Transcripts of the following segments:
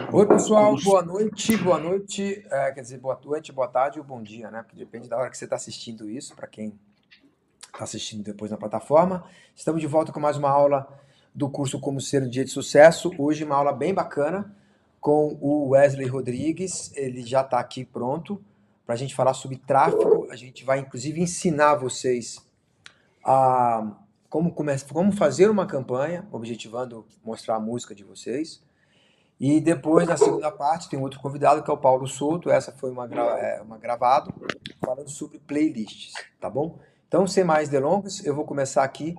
Oi, pessoal, boa noite, boa noite, quer dizer, boa noite, boa tarde ou bom dia, né? Porque depende da hora que você está assistindo isso, para quem está assistindo depois na plataforma. Estamos de volta com mais uma aula do curso Como Ser um Dia de Sucesso. Hoje uma aula bem bacana com o Wesley Rodrigues, ele já está aqui pronto para a gente falar sobre tráfego. A gente vai, inclusive, ensinar vocês a como fazer uma campanha, objetivando mostrar a música de vocês. E depois, na segunda parte, tem outro convidado, que é o Paulo Souto. Essa foi uma gravado, falando sobre playlists, tá bom? Então, sem mais delongas, eu vou começar aqui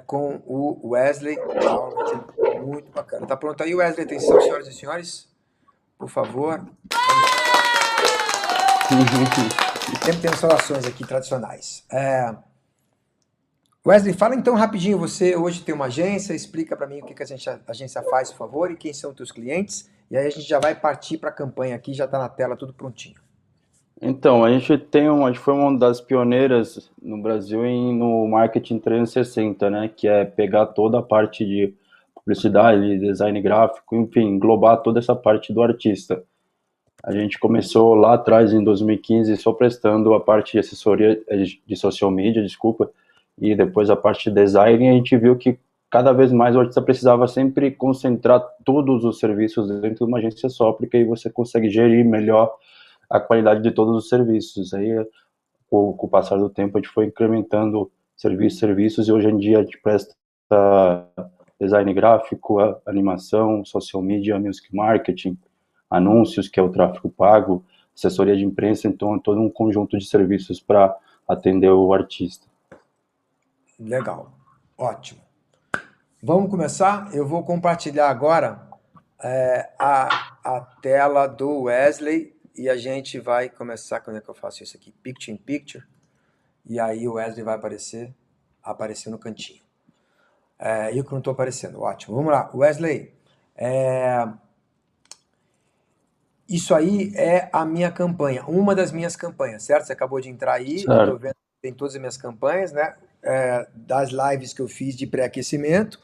com o Wesley. A aula vai ser muito bacana. Tá pronto aí, Wesley? Atenção, senhoras e senhores? Por favor. Sempre tem instalações aqui tradicionais. Wesley, fala então rapidinho, você hoje tem uma agência, explica para mim o que a agência faz, por favor, e quem são os teus clientes, e aí a gente já vai partir para a campanha aqui, já está na tela tudo prontinho. Então, a gente foi uma das pioneiras no Brasil no marketing 360, né? Que é pegar toda a parte de publicidade, design gráfico, enfim, englobar toda essa parte do artista. A gente começou lá atrás, em 2015, só prestando a parte de assessoria de social media, desculpa, e depois a parte de design, e a gente viu que cada vez mais o artista precisava sempre concentrar todos os serviços dentro de uma agência só, porque aí você consegue gerir melhor a qualidade de todos os serviços. Aí, com o passar do tempo, a gente foi incrementando serviços, e hoje em dia a gente presta design gráfico, animação, social media, music marketing, anúncios, que é o tráfego pago, assessoria de imprensa, então é todo um conjunto de serviços para atender o artista. Legal, ótimo. Vamos começar? Eu vou compartilhar agora a tela do Wesley e a gente vai começar. Como é que eu faço isso aqui? Picture in Picture. E aí o Wesley vai aparecer no cantinho. Eu que não estou aparecendo, ótimo. Vamos lá, Wesley. Isso aí é a minha campanha, uma das minhas campanhas, certo? Você acabou de entrar aí, eu estou Certo. vendo que tem todas as minhas campanhas, né? Das lives que eu fiz de pré-aquecimento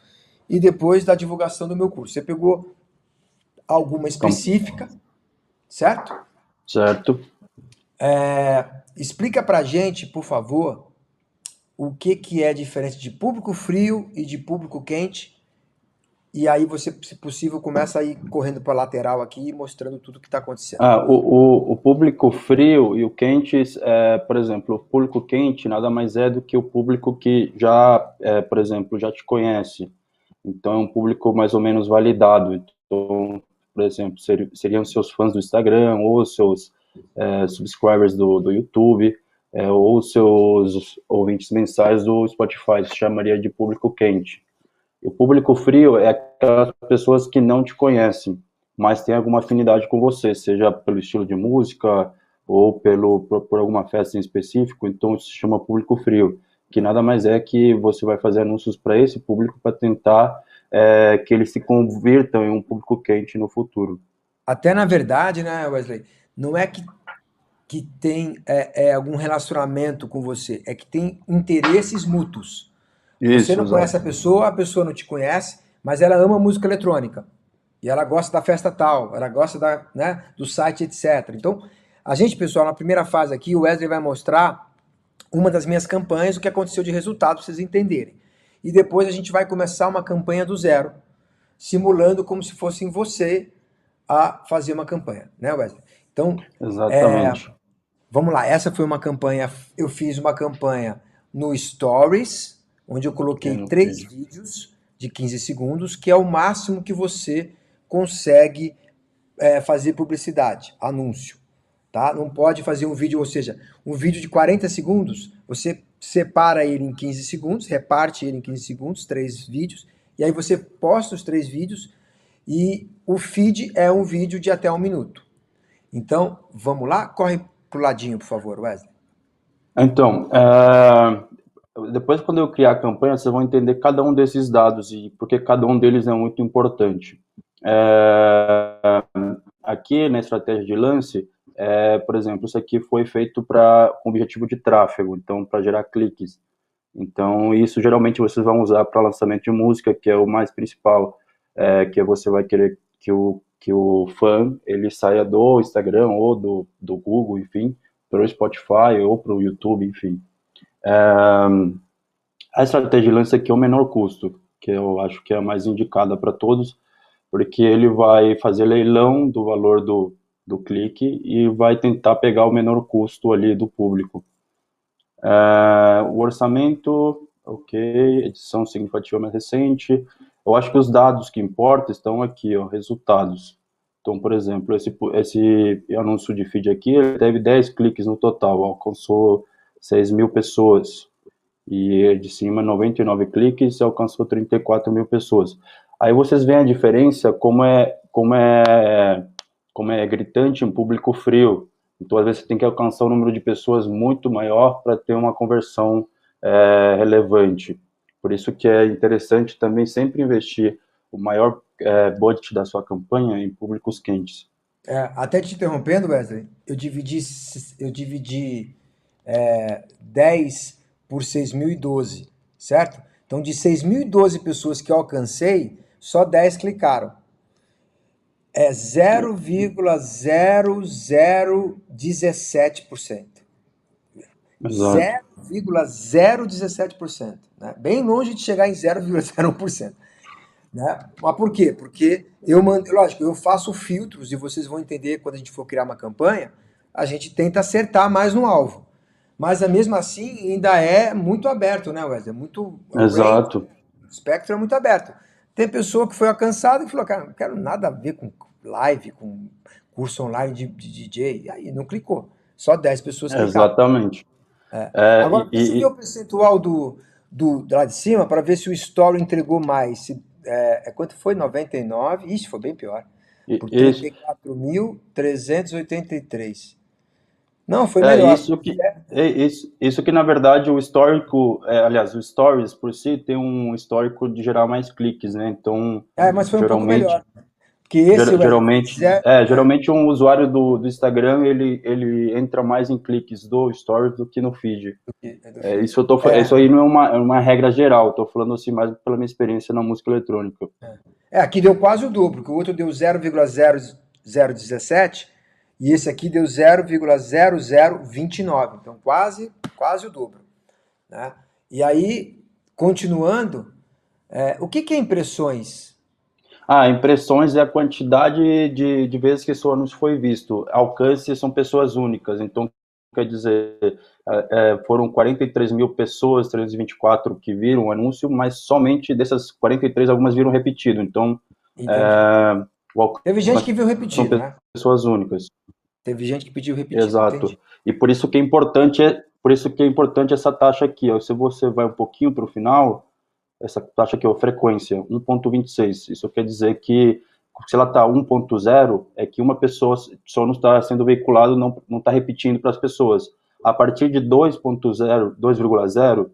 e depois da divulgação do meu curso. Você pegou alguma específica, certo? Certo. Explica pra gente, por favor, o que é diferente de público frio e de público quente. E aí você, se possível, começa a ir correndo para a lateral aqui, mostrando tudo que está acontecendo. O público frio e o quente, por exemplo, o público quente nada mais é do que o público que já, por exemplo, já te conhece. Então, é um público mais ou menos validado. Então, por exemplo, seriam seus fãs do Instagram, ou seus subscribers do YouTube, ou seus ouvintes mensais do Spotify. Isso chamaria de público quente. O público frio é aquelas pessoas que não te conhecem, mas têm alguma afinidade com você, seja pelo estilo de música ou por alguma festa em específico. Então, isso se chama público frio, que nada mais é que você vai fazer anúncios para esse público para tentar que eles se convirtam em um público quente no futuro. Até na verdade, né, Wesley, não é que tem algum relacionamento com você, é que tem interesses mútuos. Você Isso, não conhece exato. a pessoa não te conhece, mas ela ama música eletrônica. E ela gosta da festa tal, ela gosta do site, etc. Então, a gente, pessoal, na primeira fase aqui, o Wesley vai mostrar uma das minhas campanhas, o que aconteceu de resultado, para vocês entenderem. E depois a gente vai começar uma campanha do zero, simulando como se fosse você a fazer uma campanha, né, Wesley? Então, Exatamente. vamos lá. Essa foi uma campanha, eu fiz uma campanha no Stories, onde eu Que é coloquei no 3 vídeo. vídeos de 15 segundos, que é o máximo que você consegue fazer publicidade, anúncio. Tá? Não pode fazer um vídeo, ou seja, um vídeo de 40 segundos, você separa ele em 15 segundos, reparte ele em 15 segundos, 3 vídeos, e aí você posta os 3 vídeos e o feed é um vídeo de até 1 minuto. Então, vamos lá? Corre pro ladinho, por favor, Wesley. Então, depois quando eu criar a campanha, vocês vão entender cada um desses dados e porque cada um deles é muito importante. Aqui na estratégia de lance, por exemplo, isso aqui foi feito com objetivo de tráfego, então para gerar cliques. Então, isso geralmente vocês vão usar para lançamento de música, que é o mais principal, que você vai querer que o fã ele saia do Instagram ou do Google, enfim, para o Spotify ou para o YouTube, enfim. A estratégia de lance aqui é o menor custo, que eu acho que é a mais indicada para todos, porque ele vai fazer leilão do valor do clique e vai tentar pegar o menor custo ali do público. O orçamento, ok, edição significativa mais recente. Eu acho que os dados que importam estão aqui, ó, resultados. Então, por exemplo, esse anúncio de feed aqui, ele teve 10 cliques no total, alcançou 6.000 pessoas. E de cima, 99 cliques, alcançou 34 mil pessoas. Aí vocês veem a diferença, como é gritante um público frio. Então, às vezes, você tem que alcançar um número de pessoas muito maior para ter uma conversão relevante. Por isso que é interessante também sempre investir o maior budget da sua campanha em públicos quentes. Até te interrompendo, Wesley, eu dividi 10 por 6.012, certo? Então, de 6.012 pessoas que eu alcancei, só 10 clicaram. É 0,0017%. Exato. 0,017%, né? Bem longe de chegar em 0,01%. Né? Mas por quê? Porque lógico, eu faço filtros e vocês vão entender quando a gente for criar uma campanha, a gente tenta acertar mais no alvo. Mas mesmo assim ainda é muito aberto, né, Wesley? Exato. O espectro é muito aberto. Tem pessoa que foi alcançada e falou, cara, não quero nada a ver com live, com curso online de DJ. E aí não clicou. Só 10 pessoas clicaram. Exatamente. Agora, deixa eu ver o percentual lá de cima para ver se o Story entregou mais. Quanto foi? 99? Ixi, foi bem pior. Por Isso, 34.383. Não, foi melhor. isso que na verdade o histórico, aliás, o Stories por si tem um histórico de gerar mais cliques, né? Então, Mas foi um pouco geralmente, melhor. Porque esse, geralmente um usuário do Instagram ele entra mais em cliques do Stories do que no feed. Isso aí não é uma regra geral. Estou falando assim mais pela minha experiência na música eletrônica. Aqui deu quase o dobro, porque o outro deu 0,0017 e esse aqui deu 0,0029. Então, quase o dobro. Né? E aí, continuando, o que é impressões? Impressões é a quantidade de vezes que seu anúncio foi visto. Alcance são pessoas únicas. Então, quer dizer, foram 43 mil pessoas, 324 que viram o anúncio, mas somente dessas 43, algumas viram repetido. Então, teve gente que viu repetido, são né? Pessoas únicas. Teve gente que pediu repetido. Exato. Entendi. E por isso que é importante, essa taxa aqui. Ó. Se você vai um pouquinho para o final, essa taxa aqui, ó, frequência, 1,26. Isso quer dizer que se ela está 1,0, é que uma pessoa só não está sendo veiculado, não está repetindo para as pessoas. A partir de 2,0,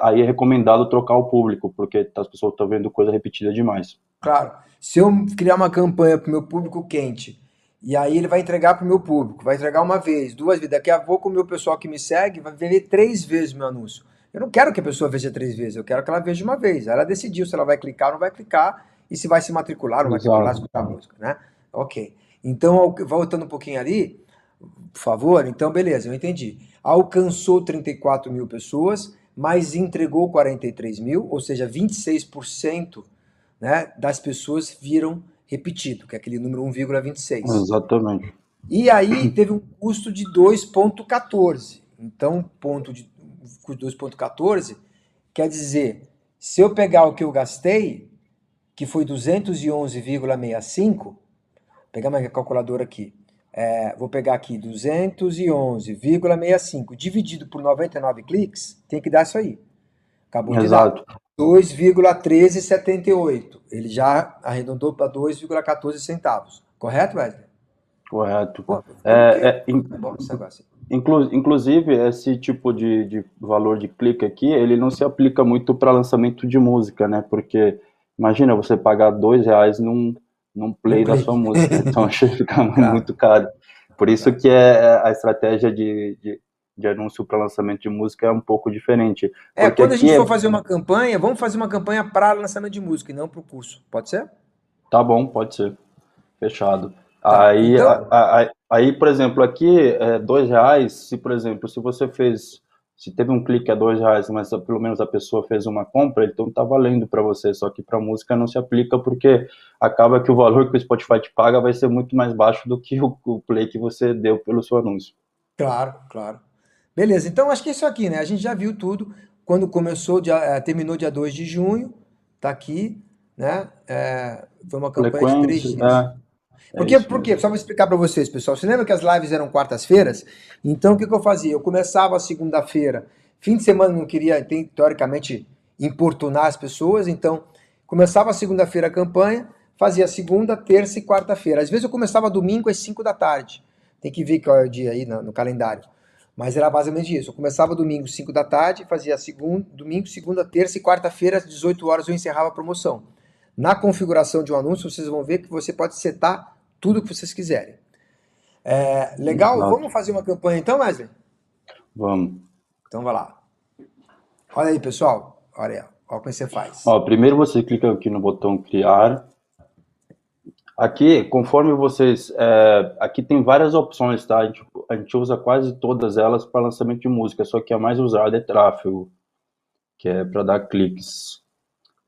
aí é recomendado trocar o público, porque as pessoas estão vendo coisa repetida demais. Claro. Se eu criar uma campanha para o meu público quente, e aí ele vai entregar para o meu público, vai entregar uma vez, duas vezes, daqui a pouco o meu pessoal que me segue vai ver 3 vezes meu anúncio. Eu não quero que a pessoa veja 3 vezes, eu quero que ela veja uma vez. Ela decidiu se ela vai clicar ou não vai clicar, e se vai se matricular ou não vai matricular, escutar a música, né? Ok. Então, voltando um pouquinho ali, por favor, então beleza, eu entendi. Alcançou 34 mil pessoas, mas entregou 43 mil, ou seja, 26%, né, das pessoas viram repetido, que é aquele número 1,26. Exatamente. E aí teve um custo de 2,14. Então, ponto de 2,14 quer dizer, se eu pegar o que eu gastei, que foi 211,65, pegar minha calculadora aqui, vou pegar aqui 211,65 dividido por 99 cliques, tem que dar isso aí. Acabou de dar 2,1378. Ele já arredondou para 2,14 centavos. Correto, Wesley? Correto. Pô, bom esse negócio. Inclusive, esse tipo de valor de clique aqui, ele não se aplica muito para lançamento de música, né? Porque, imagina, você pagar R$2 num play da sua música. Então, acho que fica muito caro. Por isso que a estratégia de anúncio para lançamento de música é um pouco diferente. Porque quando a gente for fazer uma campanha, vamos fazer uma campanha para lançamento de música e não para o curso. Pode ser? Tá bom, pode ser. Fechado. Tá, Aí, então, aí, por exemplo, aqui é R$ 2. Se, por exemplo, se você fez, se teve um clique a R$ 2, mas pelo menos a pessoa fez uma compra, então tá valendo para você. Só que para música não se aplica porque acaba que o valor que o Spotify te paga vai ser muito mais baixo do que o play que você deu pelo seu anúncio. claro, claro. Beleza, então acho que é isso aqui, né? A gente já viu tudo. Quando começou, terminou dia 2 de junho, tá aqui, né? Foi uma campanha de três Frequência, dias. é Porque, isso por quê? mesmo. Só vou explicar para vocês, pessoal. Você lembra que as lives eram quartas-feiras? Então, o que que eu fazia? Eu começava a segunda-feira. Fim de semana eu não queria, teoricamente, importunar as pessoas. Então, começava a segunda-feira a campanha, fazia segunda, terça e quarta-feira. Às vezes eu começava domingo às 5 da tarde. Tem que ver qual é o dia aí no calendário. Mas era basicamente isso. Eu começava domingo, 5 da tarde, fazia domingo, segunda, terça e quarta-feira, às 18 horas, eu encerrava a promoção. Na configuração de um anúncio, vocês vão ver que você pode setar tudo que vocês quiserem. Legal? Exato. Vamos fazer uma campanha então, Wesley? Vamos. Então vai lá. Olha aí, pessoal. Olha aí, ó. Olha como você faz. Ó, primeiro você clica aqui no botão criar. Aqui, conforme vocês. Aqui tem várias opções, tá? A gente usa quase todas elas para lançamento de música, só que a mais usada é tráfego, que é para dar cliques.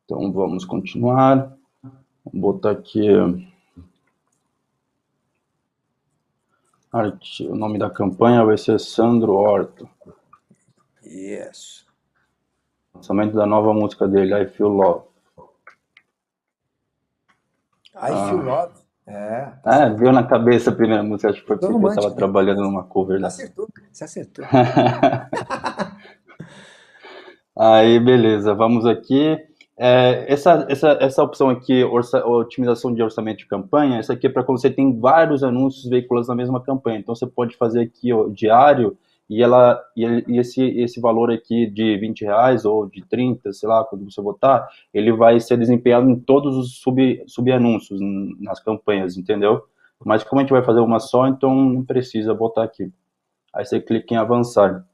Então vamos continuar. Vou botar aqui o nome da campanha vai ser Sandro Horta. Isso. Lançamento da nova música dele, I Feel Love. I Feel Love. Tá Veio certo. na cabeça a primeira música, acho que foi Tô porque eu estava romântico, né? trabalhando numa cover Você dessa. acertou. Você acertou. Aí, beleza, vamos aqui. Essa opção aqui, otimização de orçamento de campanha, essa aqui é para quando você tem vários anúncios veiculados na mesma campanha. Então, você pode fazer aqui o diário e esse valor aqui de R$ 20 ou de 30, sei lá, quando você botar, ele vai ser desempenhado em todos os subanúncios nas campanhas, entendeu? Mas como a gente vai fazer uma só, então não precisa botar aqui. Aí você clica em avançar.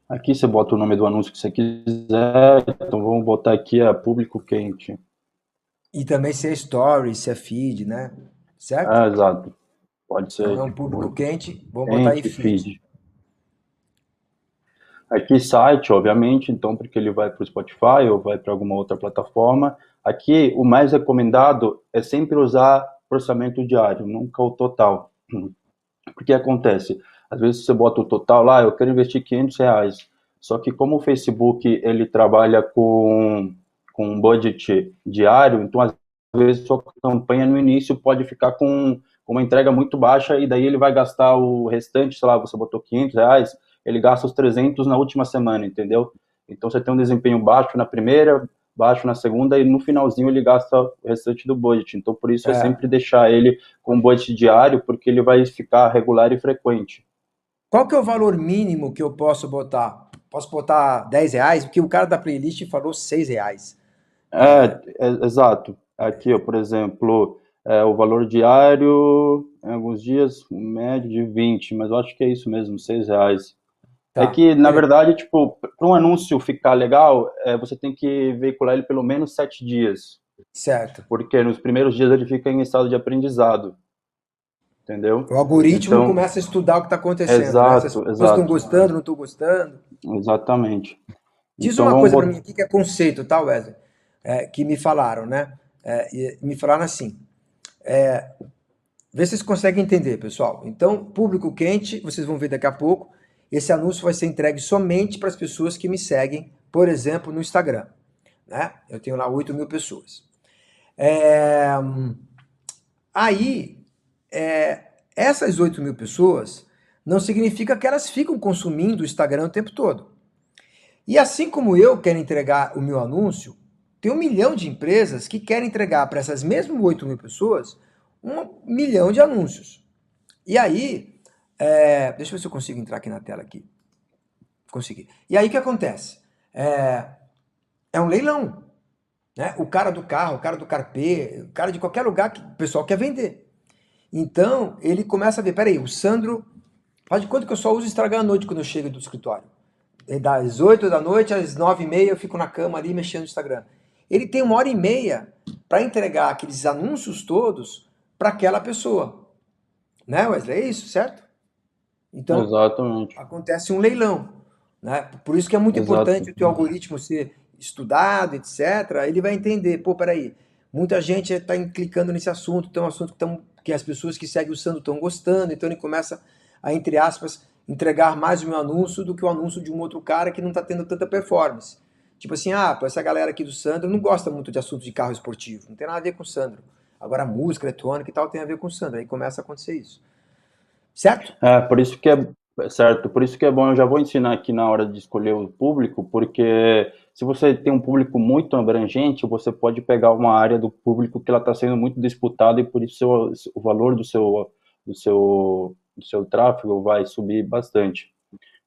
Aqui você bota o nome do anúncio que você quiser, então vamos botar aqui a público quente. E também se é story, se é feed, né? Certo? Exato. Pode Então ser é um tipo público quente. Vamos botar aí quente, feed. feed. Aqui site, obviamente, então porque ele vai para o Spotify ou vai para alguma outra plataforma. Aqui o mais recomendado é sempre usar orçamento diário, nunca o total. Porque acontece, às vezes você bota o total lá, eu quero investir R$ 500, só que como o Facebook ele trabalha com um budget diário, então às vezes sua campanha no início pode ficar com uma entrega muito baixa e daí ele vai gastar o restante, sei lá, você botou R$ 500, ele gasta os 300 na última semana, entendeu? Então você tem um desempenho baixo na primeira, baixo na segunda e no finalzinho ele gasta o restante do budget. Então por isso é É. sempre deixar ele com budget diário, porque ele vai ficar regular e frequente. Qual que é o valor mínimo que eu posso botar? Posso botar R$ 10? Porque o cara da playlist falou R$ 6. Exato. Aqui, ó, por exemplo, o valor diário, em alguns dias, um médio de 20, mas eu acho que é isso mesmo, R$ 6. É Tá, que, na beleza. verdade, tipo, para um anúncio ficar legal, você tem que veicular ele pelo menos 7 dias, Certo. porque nos primeiros dias ele fica em estado de aprendizado, entendeu? O algoritmo Então, começa a estudar o que está acontecendo, né? Se as exato, pessoas estão exato, gostando, não estão gostando. exatamente. Diz Então uma vamos coisa para mim botar. aqui que é conceito, tá, Wesley? Que me falaram, né? Me falaram assim. Vê se vocês conseguem entender, pessoal. Então, público quente, vocês vão ver daqui a pouco. Esse anúncio vai ser entregue somente para as pessoas que me seguem, por exemplo, no Instagram. Né? Eu tenho lá 8.000 pessoas. É, Aí, essas 8.000 pessoas não significa que elas ficam consumindo o Instagram o tempo todo. E assim como eu quero entregar o meu anúncio, tem 1 milhão de empresas que querem entregar para essas mesmas 8.000 pessoas 1 milhão de anúncios. E aí, deixa eu ver se eu consigo entrar aqui na tela aqui. Consegui. E aí o que acontece? É um leilão. Né? O cara do carro, o cara do carpê, o cara de qualquer lugar que o pessoal quer vender. Então, ele começa a ver, peraí, o Sandro, faz de conta que eu só uso Instagram à noite quando eu chego do escritório. Das 8 da noite às 9h30 eu fico na cama ali mexendo no Instagram. Ele tem 1h30 para entregar aqueles anúncios todos para aquela pessoa. Né, Wesley? É isso, certo? Então, Exatamente. acontece um leilão. Né? Por isso que é muito importante Exato. o teu algoritmo ser estudado, etc. Ele vai entender, pô, peraí, muita gente está clicando nesse assunto, tem um assunto que as pessoas que seguem o Sandro estão gostando, então ele começa a, entre aspas, entregar mais o meu anúncio do que o anúncio de um outro cara que não está tendo tanta performance. Tipo assim, pô, essa galera aqui do Sandro não gosta muito de assunto de carro esportivo, não tem nada a ver com o Sandro. Agora, música eletrônica e tal tem a ver com o Sandro, aí começa a acontecer isso. Certo? Por isso que é certo, por isso que é bom, eu já vou ensinar aqui na hora de escolher o público, porque se você tem um público muito abrangente, você pode pegar uma área do público que ela está sendo muito disputada e por isso o valor do seu tráfego vai subir bastante.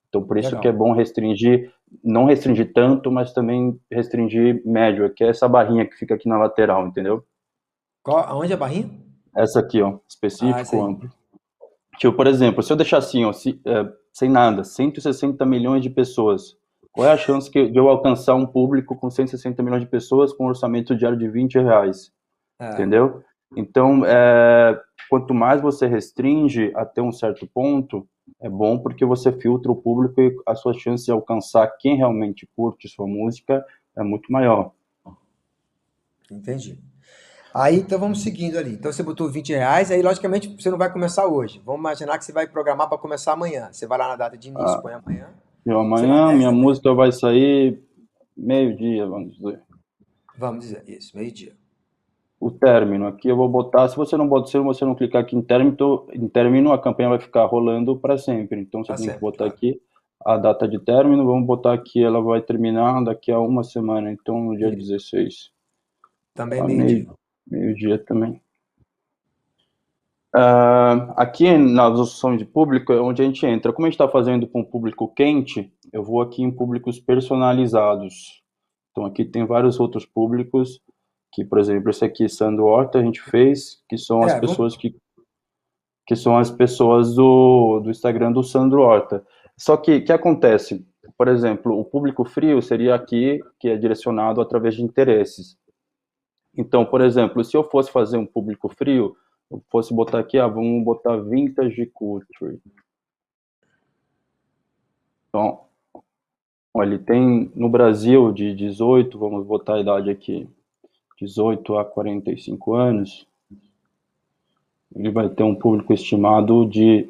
Então, por isso que é Legal. bom restringir, não restringir tanto, mas também restringir médio, que é essa barrinha que fica aqui na lateral, entendeu? Aonde é a barrinha? Essa aqui, ó, Essa específico, aí. amplo. Tipo, por exemplo, se eu deixar assim, ó, sem nada, 160 milhões de pessoas, qual é a chance de eu alcançar um público com 160 milhões de pessoas com um orçamento diário de R$ 20? É, Entendeu? Então, quanto mais você restringe até um certo ponto, é bom porque você filtra o público e a sua chance de alcançar quem realmente curte sua música é muito maior. entendi. Aí, então vamos seguindo ali. Então você botou R$ 20, aí logicamente você não vai começar hoje. Vamos imaginar que você vai programar para começar amanhã. Você vai lá na data de início, Ah, põe amanhã. e Sei lá, amanhã 10 minha da manhã. música vai sair meio-dia, vamos dizer. Vamos dizer, isso, meio-dia. O término. Aqui eu vou botar, se você não clicar aqui em término, a campanha vai ficar rolando para sempre. Então você Tá tem que certo, botar claro. aqui a data de término, vamos botar aqui, ela vai terminar daqui a uma semana, então no dia Isso. 16, Também a meio-dia. meio-dia também. Aqui nas opções de público é onde a gente entra. Como a gente está fazendo com público quente, eu vou aqui em públicos personalizados. Então aqui tem vários outros públicos, que por exemplo esse aqui, Sandro Horta, a gente fez, que são as Vamos. pessoas que são as pessoas do Instagram do Sandro Horta. Só que o que acontece? Por exemplo, o público frio seria aqui, que é direcionado através de interesses. Então, por exemplo, se eu fosse fazer um público frio, eu fosse botar aqui, vamos botar Vintage Culture. Então, olha, ele tem no Brasil de 18, vamos botar a idade aqui, 18 a 45 anos, ele vai ter um público estimado de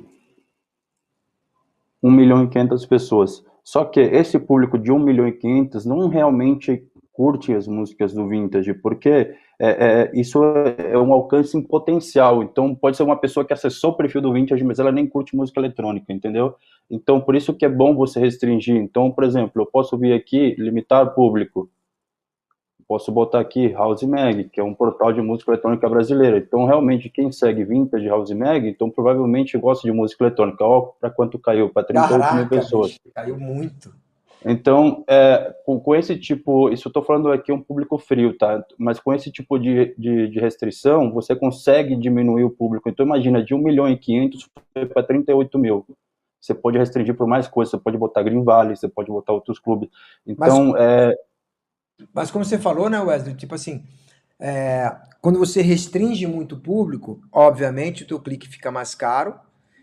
1.500.000 pessoas. Só que esse público de 1.500.000 não realmente curte as músicas do Vintage, porque isso é um alcance em potencial. Então, pode ser uma pessoa que acessou o perfil do Vintage, mas ela nem curte música eletrônica, entendeu? Então, por isso que é bom você restringir. Então, por exemplo, eu posso vir aqui, limitar público. Posso botar aqui House Mag, que é um portal de música eletrônica brasileira. Então, realmente, quem segue Vintage House Mag, então provavelmente gosta de música eletrônica. Ó, para quanto caiu? Para 38.000 Caraca, pessoas. bicho, caiu muito. Então, com esse tipo, isso eu estou falando aqui um público frio, tá? Mas com esse tipo de restrição, você consegue diminuir o público. Então, imagina, de 1.500.000 foi para 38 mil. Você pode restringir por mais coisas, você pode botar Green Valley, você pode botar outros clubes. Mas, Então, mas como você falou, né, Wesley? Tipo assim, quando você restringe muito o público, obviamente o teu clique fica mais caro,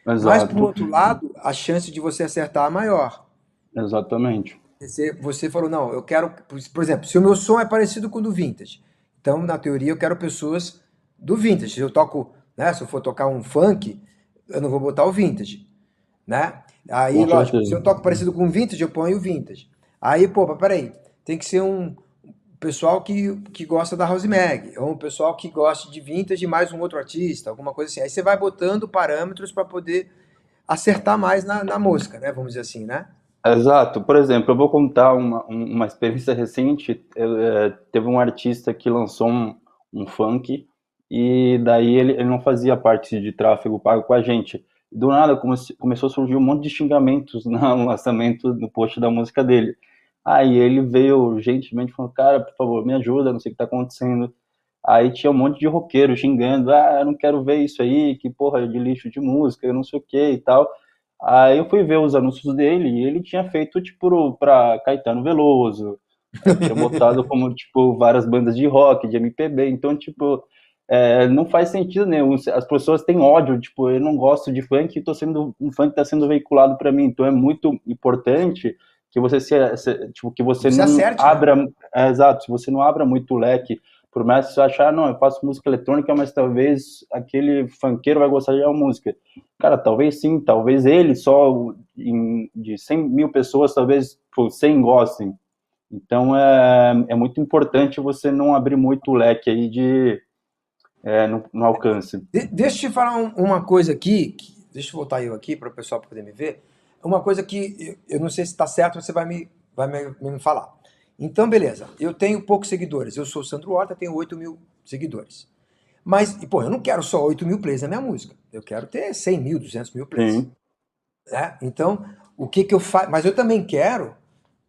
mas por exato, outro lado, a chance de você acertar é maior. exatamente. Você falou, não, eu quero, por exemplo, se o meu som é parecido com o do Vintage, então, na teoria, eu quero pessoas do Vintage. Se eu toco, né, se eu for tocar um funk, eu não vou botar o Vintage, né? Aí, Com lógico, se certeza. eu toco parecido com o Vintage, eu ponho o Vintage. Aí, pô, mas peraí, tem que ser um pessoal que gosta da House Mag, ou um pessoal que gosta de Vintage e mais um outro artista, alguma coisa assim. Aí você vai botando parâmetros para poder acertar mais na mosca, né? Vamos dizer assim, né? Exato. Por exemplo, eu vou contar uma experiência recente. Teve um artista que lançou um funk e daí ele não fazia parte de tráfego pago com a gente. Do nada começou a surgir um monte de xingamentos no lançamento, no post da música dele. Aí ele veio gentilmente falando, cara, por favor, me ajuda, não sei o que está acontecendo. Aí tinha um monte de roqueiro xingando, eu não quero ver isso aí, que porra de lixo de música, eu não sei o que e tal. Aí eu fui ver os anúncios dele e ele tinha feito, tipo, pra Caetano Veloso, tinha botado como, tipo, várias bandas de rock, de MPB, então, tipo, não faz sentido nenhum. As pessoas têm ódio, tipo, eu não gosto de funk, o funk tá sendo veiculado para mim, então é muito importante que você tipo, que você Você não acerte, né? abra, exato, se você não abra muito o leque, por mais que você achar, não, eu faço música eletrônica, mas talvez aquele funkeiro vai gostar de uma música. Cara, talvez sim, talvez ele só, de 100 mil pessoas, talvez, pô, 100 gostem. Então é muito importante você não abrir muito o leque aí no alcance. Deixa eu te falar uma coisa aqui, deixa eu voltar eu aqui para o pessoal poder me ver. Uma coisa que eu não sei se está certo, você vai me falar. Então, beleza, eu tenho poucos seguidores. Eu sou o Sandro Horta, tenho 8 mil seguidores. Mas, pô, eu não quero só 8 mil plays na minha música. Eu quero ter 100 mil, 200 mil plays. Sim, Né? Então, o que que eu faço? Mas eu também quero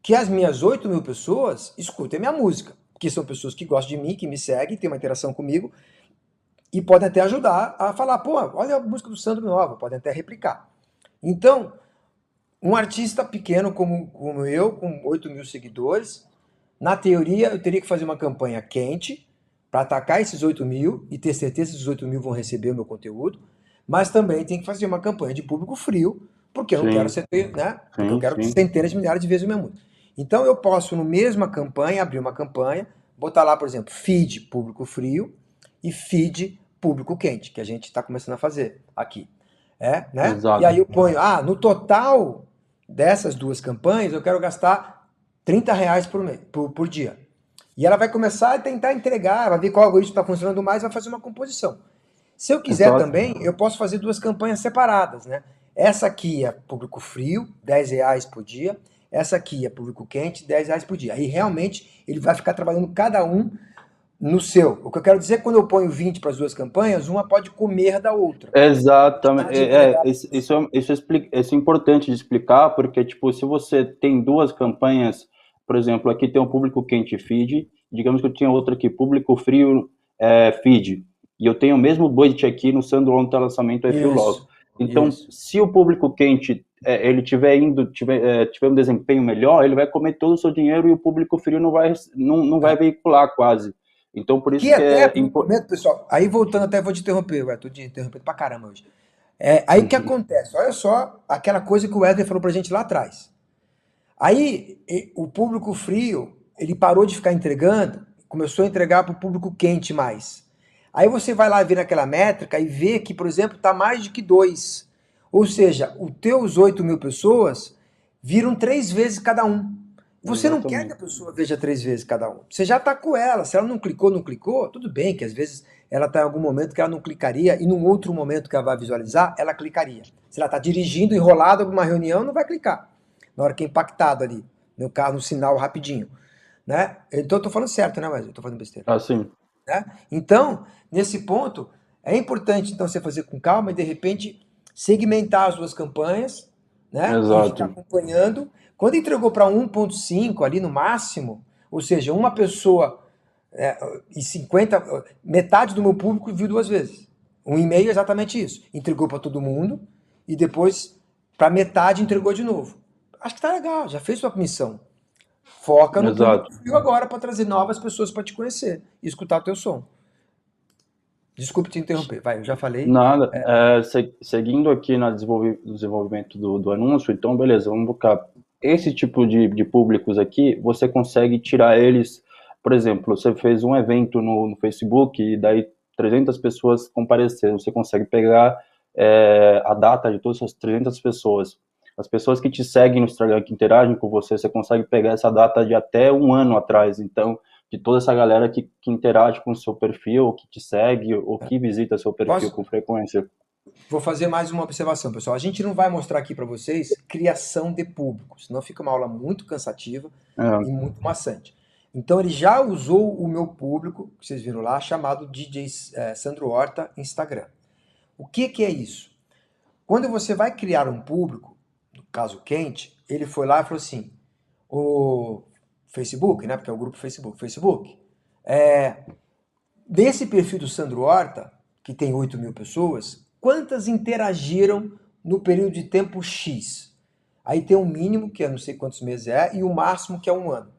que as minhas 8 mil pessoas escutem a minha música. Que são pessoas que gostam de mim, que me seguem, têm uma interação comigo e podem até ajudar a falar, pô, olha a música do Sandro nova, podem até replicar. Então, um artista pequeno como eu, com 8 mil seguidores, na teoria eu teria que fazer uma campanha quente para atacar esses 8 mil e ter certeza que esses 8 mil vão receber o meu conteúdo, mas também tem que fazer uma campanha de público frio, porque eu não quero sim, ser, né? Porque eu sim, quero sim. centenas de milhares de vezes o meu música. Então eu posso, no mesma campanha, abrir uma campanha, botar lá, por exemplo, feed público frio e feed público quente, que a gente está começando a fazer aqui. Né? E aí Exato. eu ponho, no total dessas duas campanhas, eu quero gastar R$ 30 por dia. E ela vai começar a tentar entregar, vai ver qual algoritmo está funcionando mais, vai fazer uma composição. Se eu quiser Exato. também, eu posso fazer duas campanhas separadas, né? Essa aqui é público frio, R$ 10 por dia. Essa aqui é público quente, R$ 10 por dia. Aí realmente ele vai ficar trabalhando cada um no seu. O que eu quero dizer é que quando eu ponho 20 para as duas campanhas, uma pode comer da outra. Exatamente. Deixar de entregar. Isso é importante de explicar, porque, tipo, se você tem duas campanhas, por exemplo, aqui tem um público quente feed, digamos que eu tinha outra aqui, público frio feed, e eu tenho o mesmo budget aqui no Sandro ontem lançamento é frio logo. Isso, Então, isso. se o público quente ele tiver um desempenho melhor, ele vai comer todo o seu dinheiro e o público frio não vai veicular quase. Então, por isso Que que até, é por um momento, pessoal, aí voltando, até vou te interromper, ué, tô te interrompendo pra caramba hoje. Aí o que acontece? Olha só aquela coisa que o Wesley falou pra gente lá atrás. Aí o público frio, ele parou de ficar entregando, começou a entregar para o público quente mais. Aí você vai lá ver naquela métrica e vê que, por exemplo, está mais de que dois. Ou seja, os teus 8 mil pessoas viram 3 vezes cada um. Você não quer que a exatamente. pessoa veja 3 vezes cada um. Você já está com ela. Se ela não clicou, não clicou, tudo bem, que às vezes ela está em algum momento que ela não clicaria e num outro momento que ela vai visualizar, ela clicaria. Se ela está dirigindo, enrolada alguma reunião, não vai clicar na hora que é impactado ali, no carro, no sinal rapidinho, né? Então eu tô falando certo, né, mas eu tô falando besteira, Assim, né? Então, nesse ponto, é importante então você fazer com calma e de repente segmentar as duas campanhas, né? E ficar exato. acompanhando. Quando entregou para 1,5 ali no máximo, ou seja, uma pessoa e 50, metade do meu público viu 2 vezes. Um e-mail é exatamente isso. Entregou para todo mundo e depois para metade entregou de novo. Acho que tá legal, já fez sua missão. Foca no público Exato. frio agora para trazer novas pessoas para te conhecer e escutar o teu som. Desculpe te interromper, vai, eu já falei. Nada. Seguindo aqui no desenvolvimento do anúncio, então, beleza, vamos buscar esse tipo de públicos aqui, você consegue tirar eles, por exemplo, você fez um evento no Facebook e daí 300 pessoas compareceram, você consegue pegar a data de todas essas 300 pessoas. As pessoas que te seguem no Instagram, que interagem com você, você consegue pegar essa data de até um ano atrás. Então, de toda essa galera que interage com o seu perfil, ou que te segue, ou que visita seu perfil Posso? com frequência. Vou fazer mais uma observação, pessoal. A gente não vai mostrar aqui para vocês criação de público, senão fica uma aula muito cansativa e É, muito maçante. Então ele já usou o meu público, que vocês viram lá, chamado DJ Sandro Horta Instagram. O que que é isso? Quando você vai criar um público, no caso quente, ele foi lá e falou assim: o Facebook, né? Porque é o grupo Facebook. Facebook, desse perfil do Sandro Horta, que tem 8 mil pessoas, quantas interagiram no período de tempo X? Aí tem um mínimo, que eu não sei quantos meses é, e o máximo, que é um ano.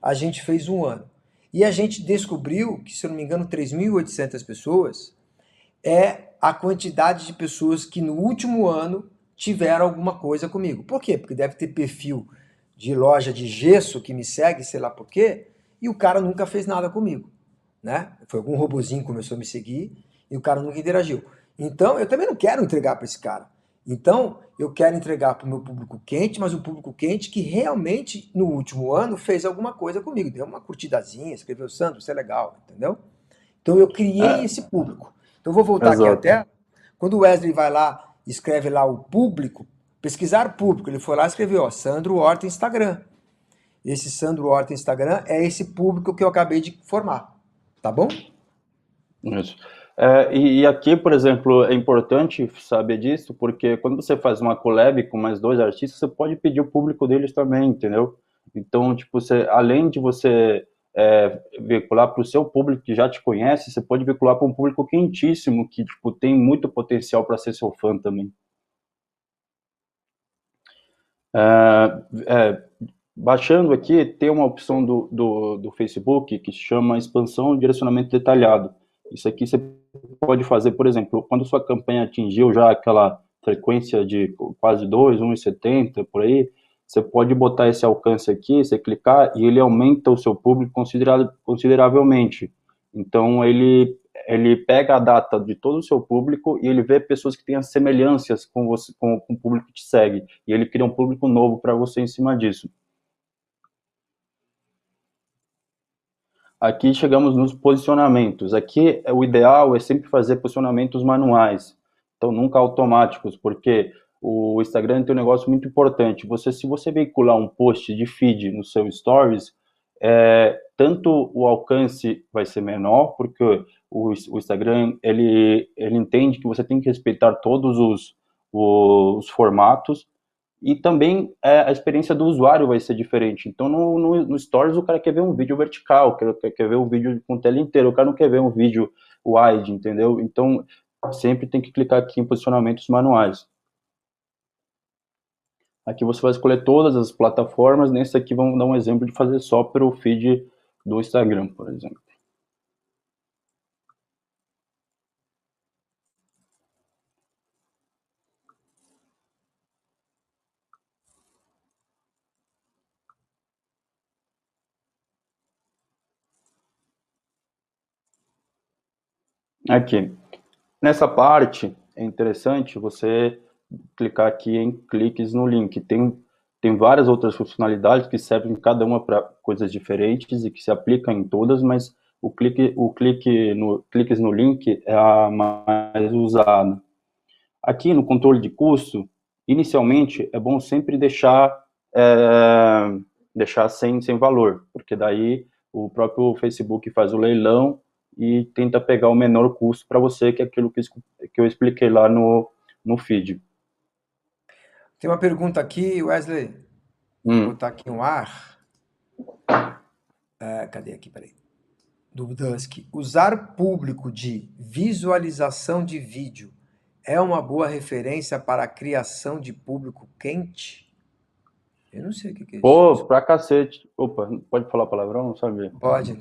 a gente fez um ano. E a gente descobriu que, se eu não me engano, 3.800 pessoas é a quantidade de pessoas que no último ano tiveram alguma coisa comigo. Por quê? Porque deve ter perfil de loja de gesso que me segue, sei lá por quê, e o cara nunca fez nada comigo, né? Foi algum robozinho que começou a me seguir e o cara nunca interagiu. Então, eu também não quero entregar para esse cara. Então, eu quero entregar para o meu público quente, mas um público quente que realmente, no último ano, fez alguma coisa comigo. Deu uma curtidazinha, escreveu, Sandro, isso é legal, entendeu? Então, eu criei É, esse público. Então, eu vou voltar aqui exato. até. Quando o Wesley vai lá, escreve lá o público, pesquisar público, ele foi lá e escreveu, ó, Sandro Horta Instagram. Esse Sandro Horta Instagram é esse público que eu acabei de formar. Tá bom? Isso. E aqui, por exemplo, é importante saber disso, porque quando você faz uma collab com mais dois artistas, você pode pedir o público deles também, entendeu? Então, tipo, além de você veicular para o seu público que já te conhece, você pode veicular para um público quentíssimo, que, tipo, tem muito potencial para ser seu fã também. É, é, Baixando aqui, tem uma opção do Facebook que se chama expansão e direcionamento detalhado. Isso aqui você pode fazer, por exemplo, quando sua campanha atingiu já aquela frequência de quase 2, 1,70 por aí, você pode botar esse alcance aqui, você clicar e ele aumenta o seu público consideravelmente. Então, ele pega a data de todo o seu público e ele vê pessoas que têm as semelhanças com você, com o público que te segue. E ele cria um público novo para você em cima disso. Aqui chegamos nos posicionamentos. Aqui o ideal é sempre fazer posicionamentos manuais, então nunca automáticos, porque o Instagram tem um negócio muito importante. Se você veicular um post de feed no seu Stories, tanto o alcance vai ser menor, porque o Instagram ele entende que você tem que respeitar todos os formatos, e também a experiência do usuário vai ser diferente. Então, no Stories, o cara quer ver um vídeo vertical, quer ver um vídeo com tela inteira, o cara não quer ver um vídeo wide, entendeu? Então, sempre tem que clicar aqui em posicionamentos manuais. Aqui você vai escolher todas as plataformas, nesse aqui vamos dar um exemplo de fazer só pelo feed do Instagram, por exemplo. Aqui. Nessa parte, é interessante você clicar aqui em cliques no link. Tem várias outras funcionalidades que servem cada uma para coisas diferentes e que se aplicam em todas, mas cliques no link é a mais usada. Aqui no controle de custo, inicialmente é bom sempre deixar sem valor, porque daí o próprio Facebook faz o leilão e tenta pegar o menor custo para você, que é aquilo que eu expliquei lá no feed. Tem uma pergunta aqui, Wesley. Vou botar aqui um ar. Cadê aqui? Peraí. Do Dusk. Usar público de visualização de vídeo é uma boa referência para a criação de público quente? Eu não sei o que é isso. Pô, pra cacete. Opa, pode falar palavrão? Não sabia. Pode.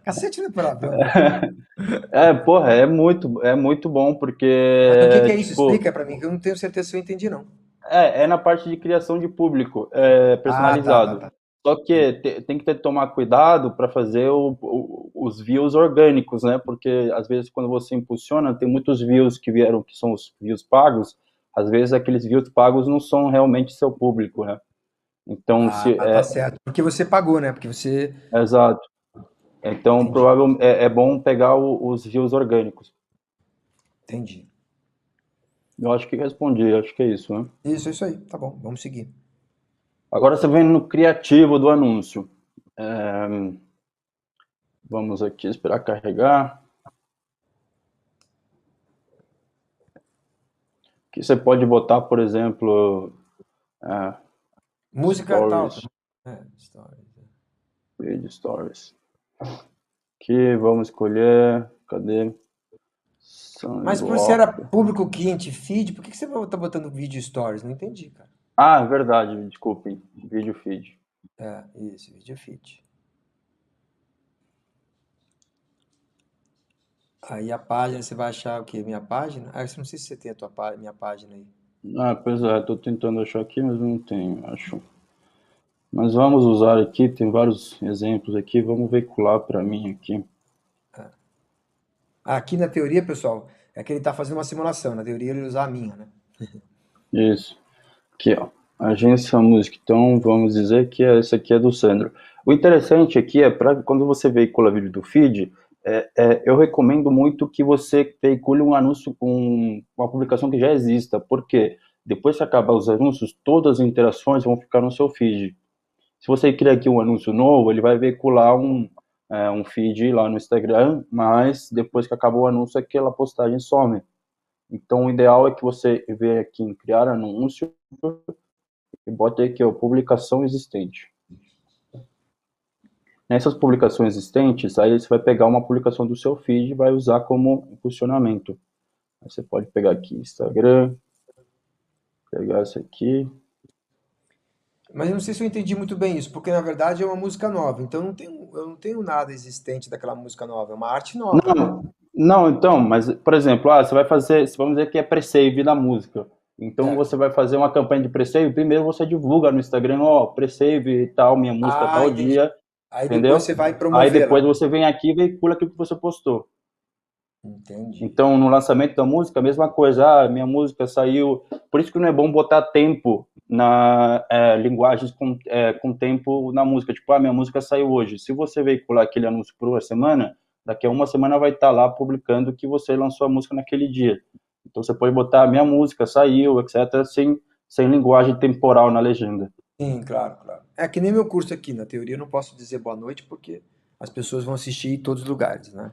Cacete não é palavrão, né? Porra, é muito bom, Mas o que porque, é isso? tipo, Explica para mim, que eu não tenho certeza se eu entendi, não. é na parte de criação de público, Ah, tá, tá, personalizado. tá. Só que tem que tomar cuidado para fazer os views orgânicos, né? Porque às vezes quando você impulsiona, tem muitos views que vieram, que são os views pagos, às vezes aqueles views pagos não são realmente seu público, né? Então, Ah, tá certo. Porque você pagou, né? Porque você. exato. Então, Entendi, provavelmente é bom pegar os views orgânicos. entendi. Eu acho que respondi, acho que é isso, né? Isso aí. Tá bom, vamos seguir. Agora você vem no criativo do anúncio. É, Vamos aqui esperar carregar. Que você pode botar, por exemplo, Música tal. stories, Stories. feed stories. Aqui vamos escolher, cadê? Mas por ser a Sandwalk. público quente feed, por que você tá botando vídeo stories? Não entendi, cara. Ah, verdade, desculpem, vídeo feed. Isso, vídeo feed. Aí a página, você vai achar o quê? Minha página? Eu não sei se você tem a minha página aí. Pois é, tô tentando achar aqui, mas não tenho, acho. Mas vamos usar aqui, tem vários exemplos aqui, vamos veicular para mim aqui. Aqui na teoria, pessoal, é que ele está fazendo uma simulação. Na teoria ele usar a minha, né? Isso. Aqui, ó. Agência Música. Então, vamos dizer que esse aqui é do Sandro. O interessante aqui é para quando você veicula vídeo do feed, eu recomendo muito que você veicule um anúncio com uma publicação que já exista, porque depois que acabar os anúncios, todas as interações vão ficar no seu feed. Se você cria aqui um anúncio novo, ele vai veicular um feed lá no Instagram, mas depois que acabou o anúncio, aquela postagem some. Então, o ideal é que você venha aqui em criar anúncio e bote aqui, ó, publicação existente. Nessas publicações existentes, aí você vai pegar uma publicação do seu feed e vai usar como impulsionamento. Aí você pode pegar aqui Instagram, pegar essa aqui. Mas eu não sei se eu entendi muito bem isso, porque na verdade é uma música nova. Então eu não tenho nada existente daquela música nova. É uma arte nova, né? Não, então, mas, por exemplo, você vai fazer, vamos dizer que é pre-save da música. Então Certo. você vai fazer uma campanha de pre-save, primeiro você divulga no Instagram, ó, pre-save e tal, minha música Ah, tal entendi. dia, Aí depois você entendeu? vai Aí depois promovê-la. você vem aqui e veicula aquilo que você postou. Entendi. Então, no lançamento da música, a mesma coisa. Minha música saiu. Por isso que não é bom botar tempo na linguagens com tempo na música. Tipo, minha música saiu hoje. Se você veicular aquele anúncio por uma semana, daqui a uma semana vai estar lá publicando que você lançou a música naquele dia. Então, você pode botar minha música saiu, etc., sem linguagem temporal na legenda. Sim, claro, claro. É que nem meu curso aqui. Na teoria eu não posso dizer boa noite porque as pessoas vão assistir em todos os lugares, né?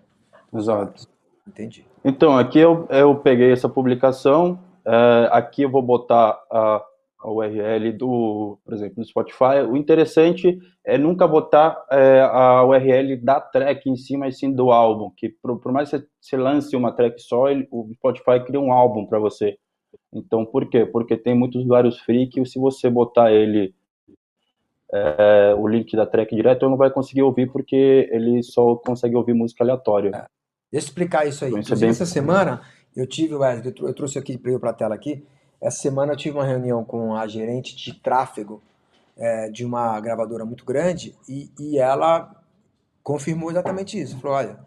Todos os Exato. horários. Entendi. Então, aqui eu peguei essa publicação, aqui eu vou botar a URL por exemplo, do Spotify. O interessante é nunca botar a URL da track em si, mas sim do álbum, que por mais que você lance uma track só, o Spotify cria um álbum para você. Então, por quê? Porque tem muitos usuários free que se você botar o link da track direto, ele não vai conseguir ouvir porque ele só consegue ouvir música aleatória. Deixa eu explicar isso aí. Então, isso é Inclusive, bem... essa semana eu tive, Wesley, eu trouxe aqui para a tela aqui. Essa semana eu tive uma reunião com a gerente de tráfego de uma gravadora muito grande e ela confirmou exatamente isso. Falou, olha,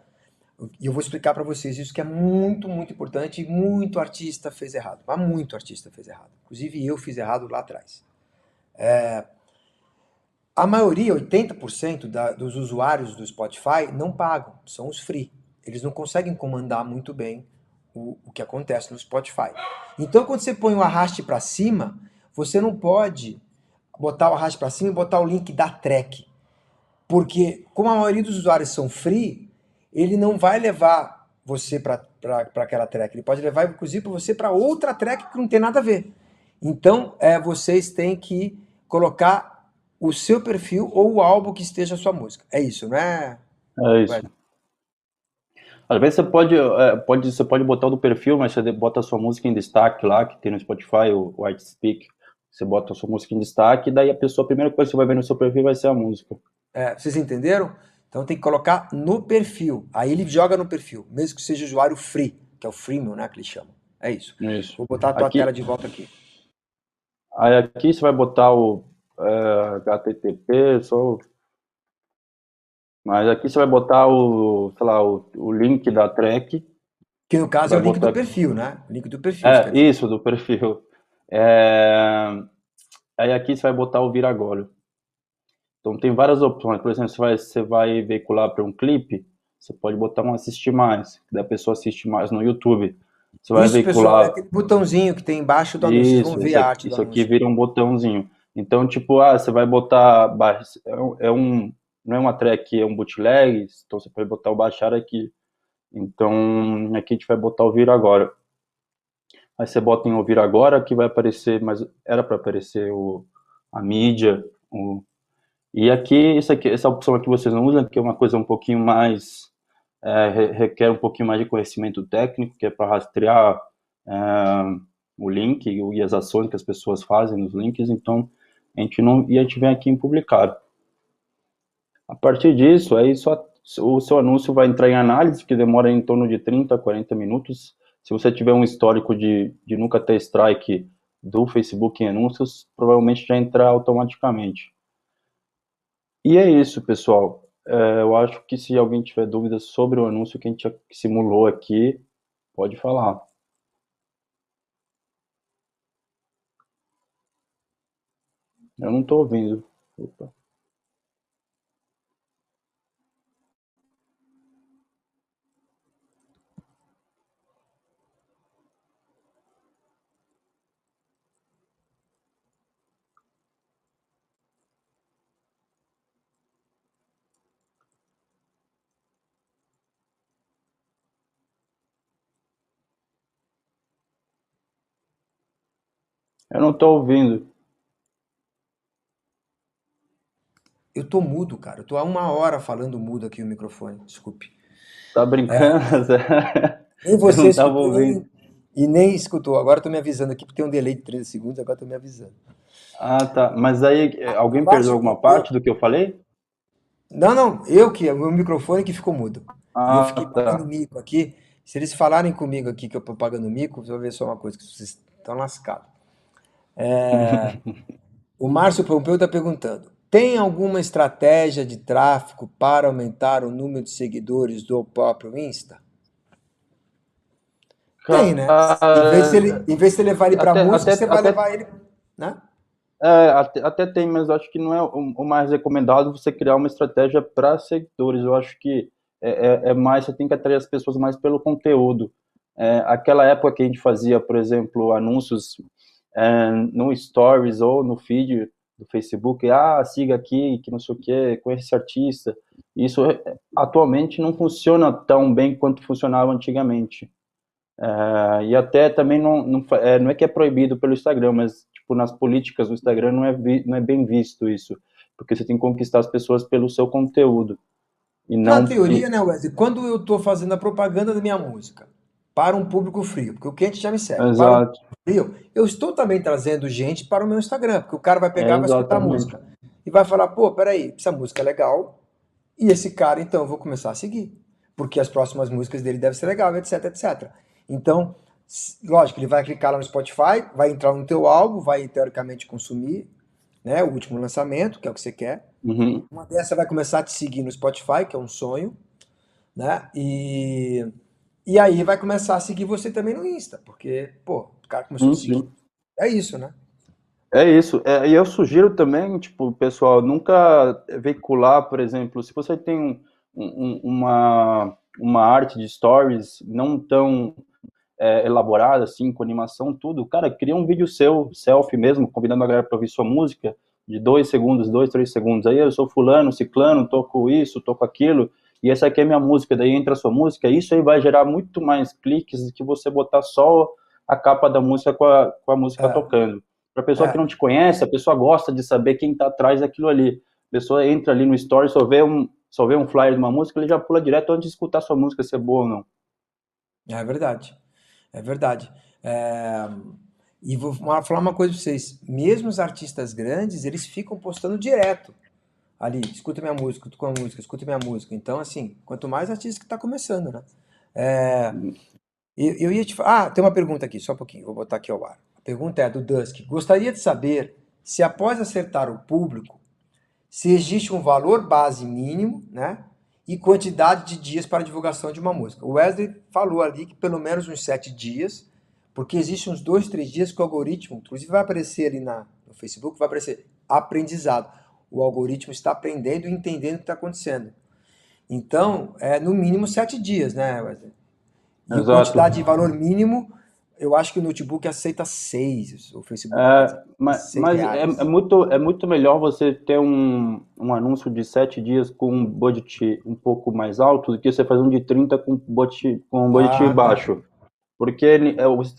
e eu vou explicar para vocês isso que é muito, muito importante e muito artista fez errado. Mas muito artista fez errado. Inclusive eu fiz errado lá atrás. A maioria, 80% dos usuários do Spotify não pagam, são os free. Eles não conseguem comandar muito bem o que acontece no Spotify. Então, quando você põe o arraste para cima, você não pode botar o arraste para cima e botar o link da track. Porque, como a maioria dos usuários são free, ele não vai levar você para aquela track. Ele pode levar, inclusive, você para outra track que não tem nada a ver. Então, vocês têm que colocar o seu perfil ou o álbum que esteja a sua música. É isso, não é? É isso. Às vezes você pode botar o do perfil, mas você bota a sua música em destaque lá, que tem no Spotify, o White Speak. Você bota a sua música em destaque, daí a pessoa, a primeira coisa que você vai ver no seu perfil vai ser a música. Vocês entenderam? Então tem que colocar no perfil. Aí ele joga no perfil, mesmo que seja usuário free, que é o freemium, né, que eles chamam. É isso. Isso. Vou botar a tua tela de volta aqui. Aí aqui você vai botar o HTTP, mas aqui você vai botar sei lá, o link da track. Que no caso é Vai o link do botar... perfil, né? O link do perfil, você quer dizer. Isso, do perfil. Aí aqui você vai botar o vir agora. Então tem várias opções. Por exemplo, você vai veicular para um clipe, você pode botar um assistir mais, que daí a pessoa assiste mais no YouTube. Você vai Isso, pessoal, é veicular... aquele botãozinho que tem embaixo do anúncio. Vocês vão ver a arte do Isso aqui anúncio. vira um botãozinho. Então, tipo, você vai botar... não é uma track, é um bootleg, então você pode botar o baixar aqui. Então, aqui a gente vai botar o vir agora. Aí você bota em ouvir agora, que vai aparecer, mas era para aparecer a mídia. E aqui, essa opção aqui vocês não usam, que é uma coisa um pouquinho mais... requer um pouquinho mais de conhecimento técnico, que é para rastrear o link e as ações que as pessoas fazem nos links. Então, a gente vem aqui em publicar. A partir disso, aí só, o seu anúncio vai entrar em análise, que demora em torno de 30 a 40 minutos. Se você tiver um histórico de nunca ter strike do Facebook em anúncios, provavelmente já entra automaticamente. E é isso, pessoal. Eu acho que se alguém tiver dúvidas sobre o anúncio que a gente simulou aqui, pode falar. Eu não estou ouvindo. Opa. Eu não estou ouvindo. Eu tô mudo, cara. Eu tô há 1 hora falando mudo aqui no microfone. Desculpe. Tá brincando? Zé? Nem Eu você não estava escutou ouvindo. e nem escutou. Agora eu tô me avisando aqui, porque tem um delay de 30 segundos, agora eu tô me avisando. Ah, tá. Mas aí, alguém perdeu Márcio, alguma parte do que eu falei? não, não, eu que, o meu microfone que ficou mudo. E eu fiquei Ah, pagando tá. mico aqui. Se eles falarem comigo aqui que eu tô pagando mico, você vai ver só uma coisa, que vocês estão lascados. O Márcio Pompeu está perguntando: tem alguma estratégia de tráfego para aumentar o número de seguidores do próprio Insta? Tem, né? Cara, Em vez de você levar ele para até, música, até, você vai até, levar ele, né? até tem, mas acho que não é o mais recomendado você criar uma estratégia para seguidores. Eu acho que é mais, você tem que atrair as pessoas mais pelo conteúdo. Aquela época que a gente fazia, por exemplo, anúncios no Stories ou no feed do Facebook, siga aqui, que não sei o que, conheça esse artista. Isso atualmente não funciona tão bem quanto funcionava antigamente. E até também não é que é proibido pelo Instagram, mas tipo, nas políticas do Instagram não é bem visto isso, porque você tem que conquistar as pessoas pelo seu conteúdo, e Na não... teoria, né, Wesley? Quando eu estou fazendo a propaganda da minha música para um público frio, porque o cliente já me segue, para um Exato, público frio, eu estou também trazendo gente para o meu Instagram, porque o cara vai pegar, vai escutar a exatamente. música e vai falar: pô, peraí, essa música é legal, e esse cara, então, eu vou começar a seguir. Porque as próximas músicas dele devem ser legais, etc, etc. Então, lógico, ele vai clicar lá no Spotify, vai entrar no teu álbum, vai teoricamente consumir, né, o último lançamento, que é o que você quer. Uhum. Uma dessa vai começar a te seguir no Spotify, que é um sonho, né? E aí vai começar a seguir você também no Insta, porque, pô, o cara começou a te seguir. Sim. É isso, né? É isso. E eu sugiro também, tipo, pessoal, nunca veicular, por exemplo, se você tem uma arte de stories não tão elaborada, assim, com animação, tudo, cara, cria um vídeo seu, selfie mesmo, convidando a galera para ouvir sua música, de 2 segundos, 2, 3 segundos. Aí eu sou fulano, ciclano, toco isso, toco aquilo, e essa aqui é minha música, daí entra a sua música. Isso aí vai gerar muito mais cliques do que você botar só a capa da música com a música É, tocando. Para pessoa que é, não te conhece, a pessoa gosta de saber quem está atrás daquilo ali. A pessoa entra ali no story, só vê um flyer de uma música, ele já pula direto antes de escutar a sua música, se é boa ou não. é verdade. É verdade. É, e vou falar uma coisa para vocês. Mesmo os artistas grandes, eles ficam postando direto ali. Escuta minha música, escuta com a música, escuta minha música. Então, assim, quanto mais artista que está começando, né? É, eu ia te falar. Ah, tem uma pergunta aqui, só um pouquinho. Vou botar aqui ao ar. A pergunta é do Dusk. Gostaria de saber se após acertar o público, se existe um valor base mínimo, né? E quantidade de dias para a divulgação de uma música. O Wesley falou ali que pelo menos uns 7 dias, porque existe uns 2, 3 dias que o algoritmo, inclusive vai aparecer ali no Facebook, vai aparecer aprendizado. O algoritmo está aprendendo e entendendo o que está acontecendo. Então, é no mínimo 7 dias, né, Wesley? E a Exato. quantidade de valor mínimo, eu acho que o notebook aceita 6, o Facebook aceita seis Mas é, é reais. muito, é muito melhor você ter um anúncio de 7 dias com um budget um pouco mais alto do que você fazer um de 30 com um budget Ah, tá. baixo. Porque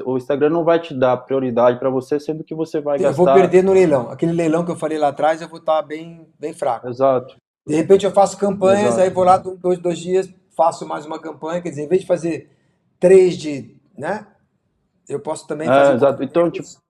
o Instagram não vai te dar prioridade para você, sendo que você vai Eu vou gastar. perder no leilão. Aquele leilão que eu falei lá atrás, eu vou estar bem, bem fraco. Exato, De repente eu faço campanhas, aí exato. vou lá 2 dias, faço mais uma campanha. Quer dizer, em vez de fazer 3 de, né? Eu posso também fazer Exato. Então, tipo, menos.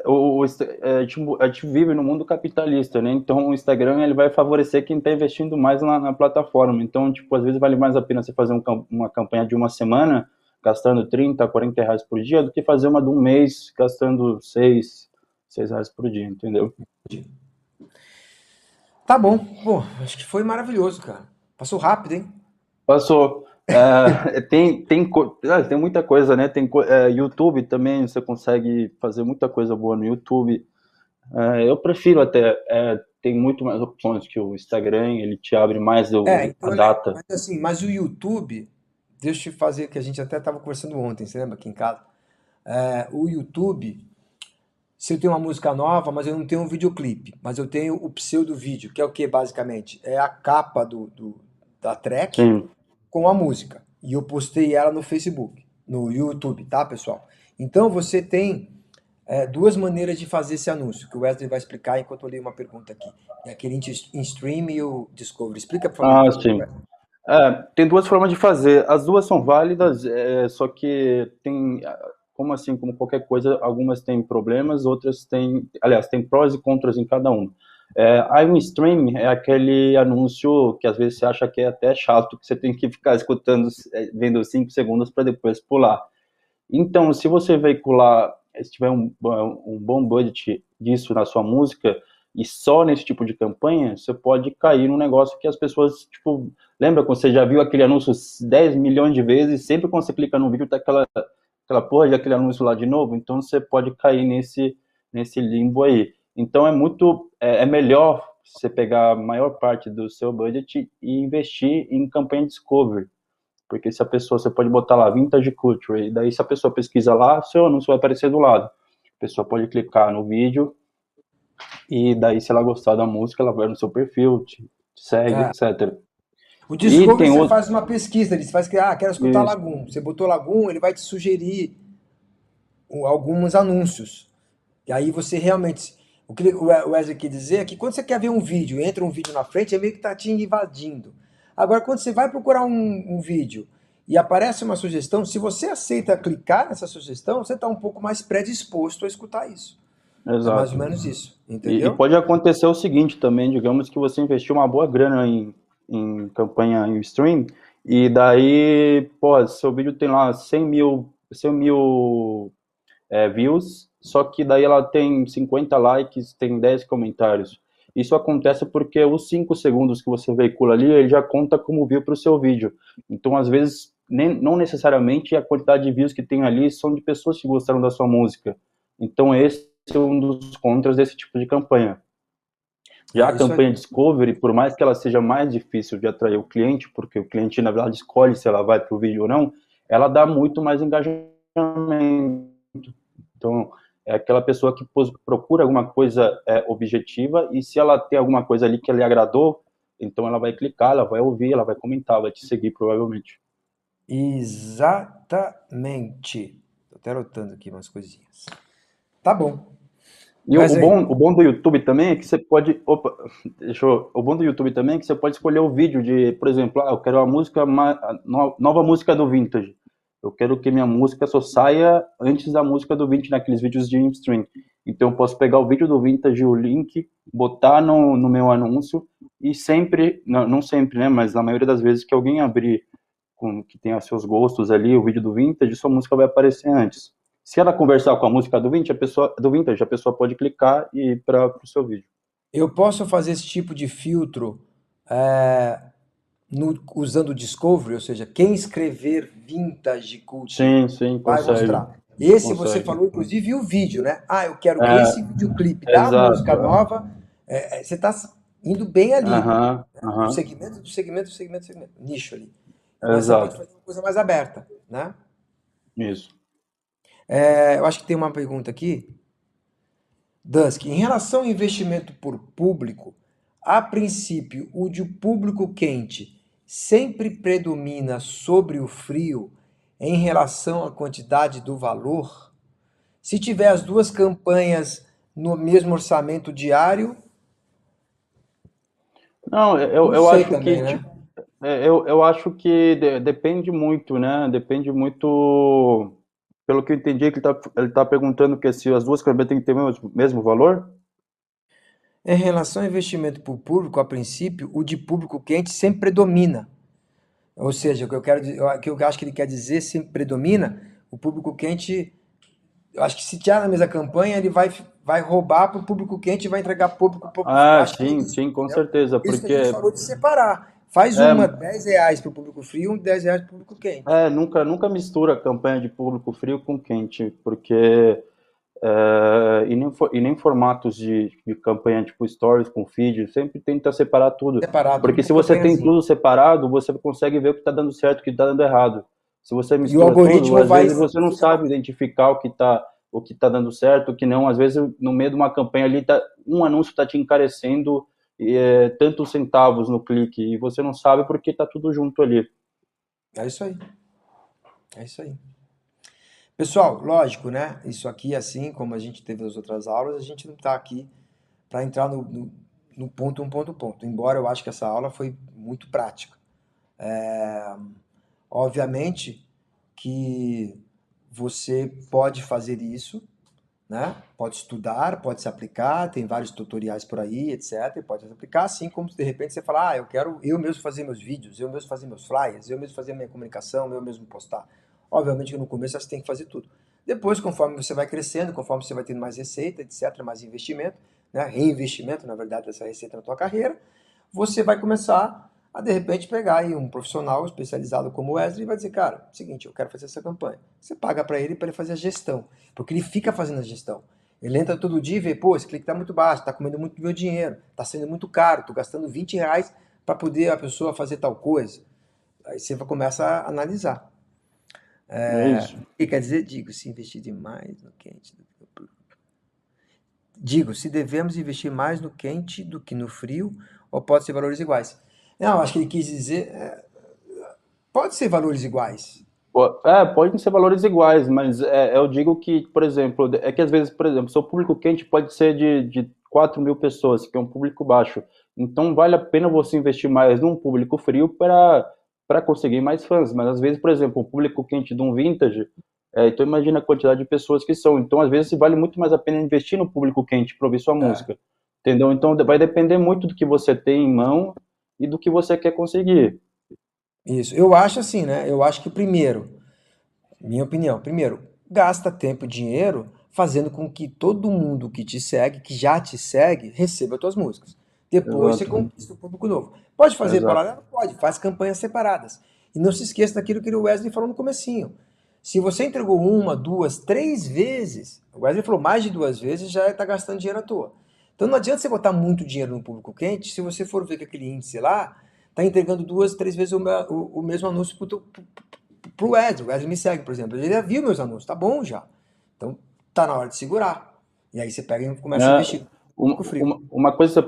a gente vive no mundo capitalista, né? Então o Instagram ele vai favorecer quem está investindo mais na plataforma. Então, tipo, às vezes vale mais a pena você fazer uma campanha de uma semana gastando 30, 40 reais por dia do que fazer uma de um mês gastando 6 reais por dia, entendeu? Tá bom. Pô, acho que foi maravilhoso, cara. Passou rápido, hein? Passou. Tem muita coisa, né? YouTube também, você consegue fazer muita coisa boa no YouTube. Eu prefiro até, tem muito mais opções que o Instagram, ele te abre mais a Então data. mas assim, mas o YouTube, deixa eu te fazer, que a gente até estava conversando ontem, você lembra aqui em casa? O YouTube, se eu tenho uma música nova, mas eu não tenho um videoclipe, mas eu tenho o pseudo vídeo, que é o que basicamente? É a capa da track Sim. com a música. E eu postei ela no Facebook, no YouTube, tá, pessoal? Então você tem duas maneiras de fazer esse anúncio, que o Wesley vai explicar enquanto eu leio uma pergunta aqui. É aquele in-stream e o Discovery. Explica, por favor, Sim. Wesley. Tem duas formas de fazer. As duas são válidas, só que tem, como assim, como qualquer coisa, algumas têm problemas, outras têm, aliás, tem prós e contras em cada uma. A stream é aquele anúncio que às vezes você acha que é até chato, que você tem que ficar escutando, vendo 5 segundos para depois pular. Então, se você veicular, se tiver um bom budget disso na sua música, e só nesse tipo de campanha, você pode cair num negócio que as pessoas, tipo, lembra quando você já viu aquele anúncio 10 milhões de vezes, sempre quando você clica no vídeo tá aquela porra de aquele anúncio lá de novo, então você pode cair nesse limbo aí. Então é melhor você pegar a maior parte do seu budget e investir em campanha discovery, porque se a pessoa, você pode botar lá Vintage Culture, e daí se a pessoa pesquisa lá, seu anúncio vai aparecer do lado. A pessoa pode clicar no vídeo, e daí se ela gostar da música, ela vai no seu perfil, te segue, É. etc. O E Discovery tem você outro. faz uma pesquisa, ele faz que, quero escutar Isso, Lagoon. Você botou Lagoon, ele vai te sugerir alguns anúncios. E aí você realmente. O que o Wesley quer dizer é que quando você quer ver um vídeo, entra um vídeo na frente, é meio que tá te invadindo. Agora, quando você vai procurar um vídeo e aparece uma sugestão, se você aceita clicar nessa sugestão, você está um pouco mais predisposto a escutar isso. É mais ou exato. menos isso, E entendeu? pode acontecer o seguinte também, digamos que você investiu uma boa grana em campanha em stream, e daí, pô, seu vídeo tem lá 100 mil views, só que daí ela tem 50 likes, tem 10 comentários. Isso acontece porque os 5 segundos que você veicula ali, ele já conta como view para o seu vídeo. Então, às vezes, não necessariamente a quantidade de views que tem ali são de pessoas que gostaram da sua música. Então, esse é um dos contras desse tipo de campanha. Já a Isso aí. campanha Discovery, por mais que ela seja mais difícil de atrair o cliente, porque o cliente, na verdade, escolhe se ela vai para o vídeo ou não, ela dá muito mais engajamento. Então, é aquela pessoa que procura alguma coisa objetiva, e se ela tem alguma coisa ali que lhe agradou, então ela vai clicar, ela vai ouvir, ela vai comentar, vai te seguir provavelmente. Exatamente. Tô até anotando aqui umas coisinhas. Tá bom. E o Wesley, bom, o bom do YouTube também é que você pode. Opa, o bom do YouTube também é que você pode escolher o vídeo de, por exemplo, eu quero nova música do Vintage. Eu quero que minha música só saia antes da música do Vintage naqueles vídeos de stream. Então eu posso pegar o vídeo do Vintage, o link, botar no meu anúncio, e sempre, não sempre, né, mas na maioria das vezes que alguém abrir que tenha seus gostos ali, o vídeo do Vintage, sua música vai aparecer antes. Se ela conversar com a música do Vintage, a pessoa pode clicar e ir para o seu vídeo. eu posso fazer esse tipo de filtro usando o Discovery, ou seja, quem escrever Vintage Culture Sim, sim, vai consegue. mostrar. Esse você Consegue. falou, inclusive, o vídeo, né? Eu quero esse É, videoclipe da música exato. nova. Você está indo bem ali, Aham, né? No aham, segmento do segmento do segmento do segmento, nicho ali. Mas você pode exato. fazer uma coisa mais aberta, né? Isso. Eu acho que tem uma pergunta aqui. Dusk, em relação ao investimento por público, a princípio, o de público quente sempre predomina sobre o frio em relação à quantidade do valor? Se tiver as duas campanhas no mesmo orçamento diário, Não, não eu sei acho que, também, tipo, né? eu acho que depende muito, né? Depende muito. pelo que eu entendi, é que ele tá perguntando que se as duas campanhas têm que ter o mesmo valor? Em relação ao investimento por público, a princípio, o de público quente sempre predomina. Ou seja, o que eu quero, o que eu acho que ele quer dizer sempre predomina, o público quente, eu acho que se tiver na mesma campanha, ele vai roubar para o público quente e vai entregar público frio. Eu Ah, acho que é sim, isso, sim, com entendeu? certeza, Isso que a gente porque falou de separar. Faz uma é, R$ 10 para o público frio, um R$ 10 para o público quente. nunca mistura a campanha de público frio com quente, porque e nem formatos de campanha tipo stories com feed, sempre tenta separar tudo. Separar tudo Porque por se você tem campanhazinha. tudo separado, você consegue ver o que está dando certo e o que está dando errado. Se você E o mistura tudo, algoritmo às vai. vezes você não sabe identificar o que tá dando certo, o que não. Às vezes, no meio de uma campanha ali, um anúncio está te encarecendo tantos centavos no clique, e você não sabe porque está tudo junto ali. É isso aí. É isso aí. Pessoal, lógico, né? Isso aqui, assim como a gente teve nas outras aulas, a gente não está aqui para entrar no ponto, um ponto, ponto. Embora eu acho que essa aula foi muito prática. Obviamente que você pode fazer isso, né? Pode estudar, pode se aplicar, tem vários tutoriais por aí, etc. Pode se aplicar, assim como de repente você fala, eu quero eu mesmo fazer meus vídeos, eu mesmo fazer meus flyers, eu mesmo fazer minha comunicação, eu mesmo postar. Obviamente que no começo você tem que fazer tudo. Depois, conforme você vai crescendo, conforme você vai tendo mais receita, etc., mais investimento, né? Reinvestimento, na verdade, dessa receita na tua carreira, você vai começar a, de repente, pegar aí um profissional especializado como o Wesley e vai dizer, cara, seguinte, eu quero fazer essa campanha. Você paga para ele fazer a gestão, porque ele fica fazendo a gestão. Ele entra todo dia e vê, pô, esse clique está muito baixo, está comendo muito do meu dinheiro, está sendo muito caro, estou gastando R$ 20 para poder a pessoa fazer tal coisa. Aí você começa a analisar. É isso. O que quer dizer? Digo, se investir demais no quente. Digo, se devemos investir mais no quente do que no frio, ou pode ser valores iguais? Não, acho que ele quis dizer, pode ser valores iguais. Podem ser valores iguais, mas eu digo que, por exemplo, é que às vezes, por exemplo, seu público quente pode ser de 4 mil pessoas, que é um público baixo. Então, vale a pena você investir mais num público frio para conseguir mais fãs. Mas às vezes, por exemplo, um público quente de um vintage, então imagina a quantidade de pessoas que são. Então, às vezes, vale muito mais a pena investir no público quente para ouvir sua É, música. Entendeu? Então, vai depender muito do que você tem em mão e do que você quer conseguir. isso. Eu acho assim, né? Eu acho que primeiro, minha opinião, primeiro, gasta tempo e dinheiro fazendo com que todo mundo que te segue, que já te segue, receba as tuas músicas. Depois você Exato. conquista o público novo. Pode fazer Exato. paralelo? Pode, faz campanhas separadas. E não se esqueça daquilo que o Wesley falou no comecinho. Se você entregou uma, duas, três vezes, o Wesley falou mais de duas vezes, já está gastando dinheiro à toa. Então não adianta você botar muito dinheiro no público quente se você for ver que aquele índice lá está entregando duas, três vezes o mesmo anúncio pro Wesley. O Wesley me segue, por exemplo. Ele já viu meus anúncios, tá bom já. Então tá na hora de segurar. E aí você pega e começa a É, investir no público frio. uma coisa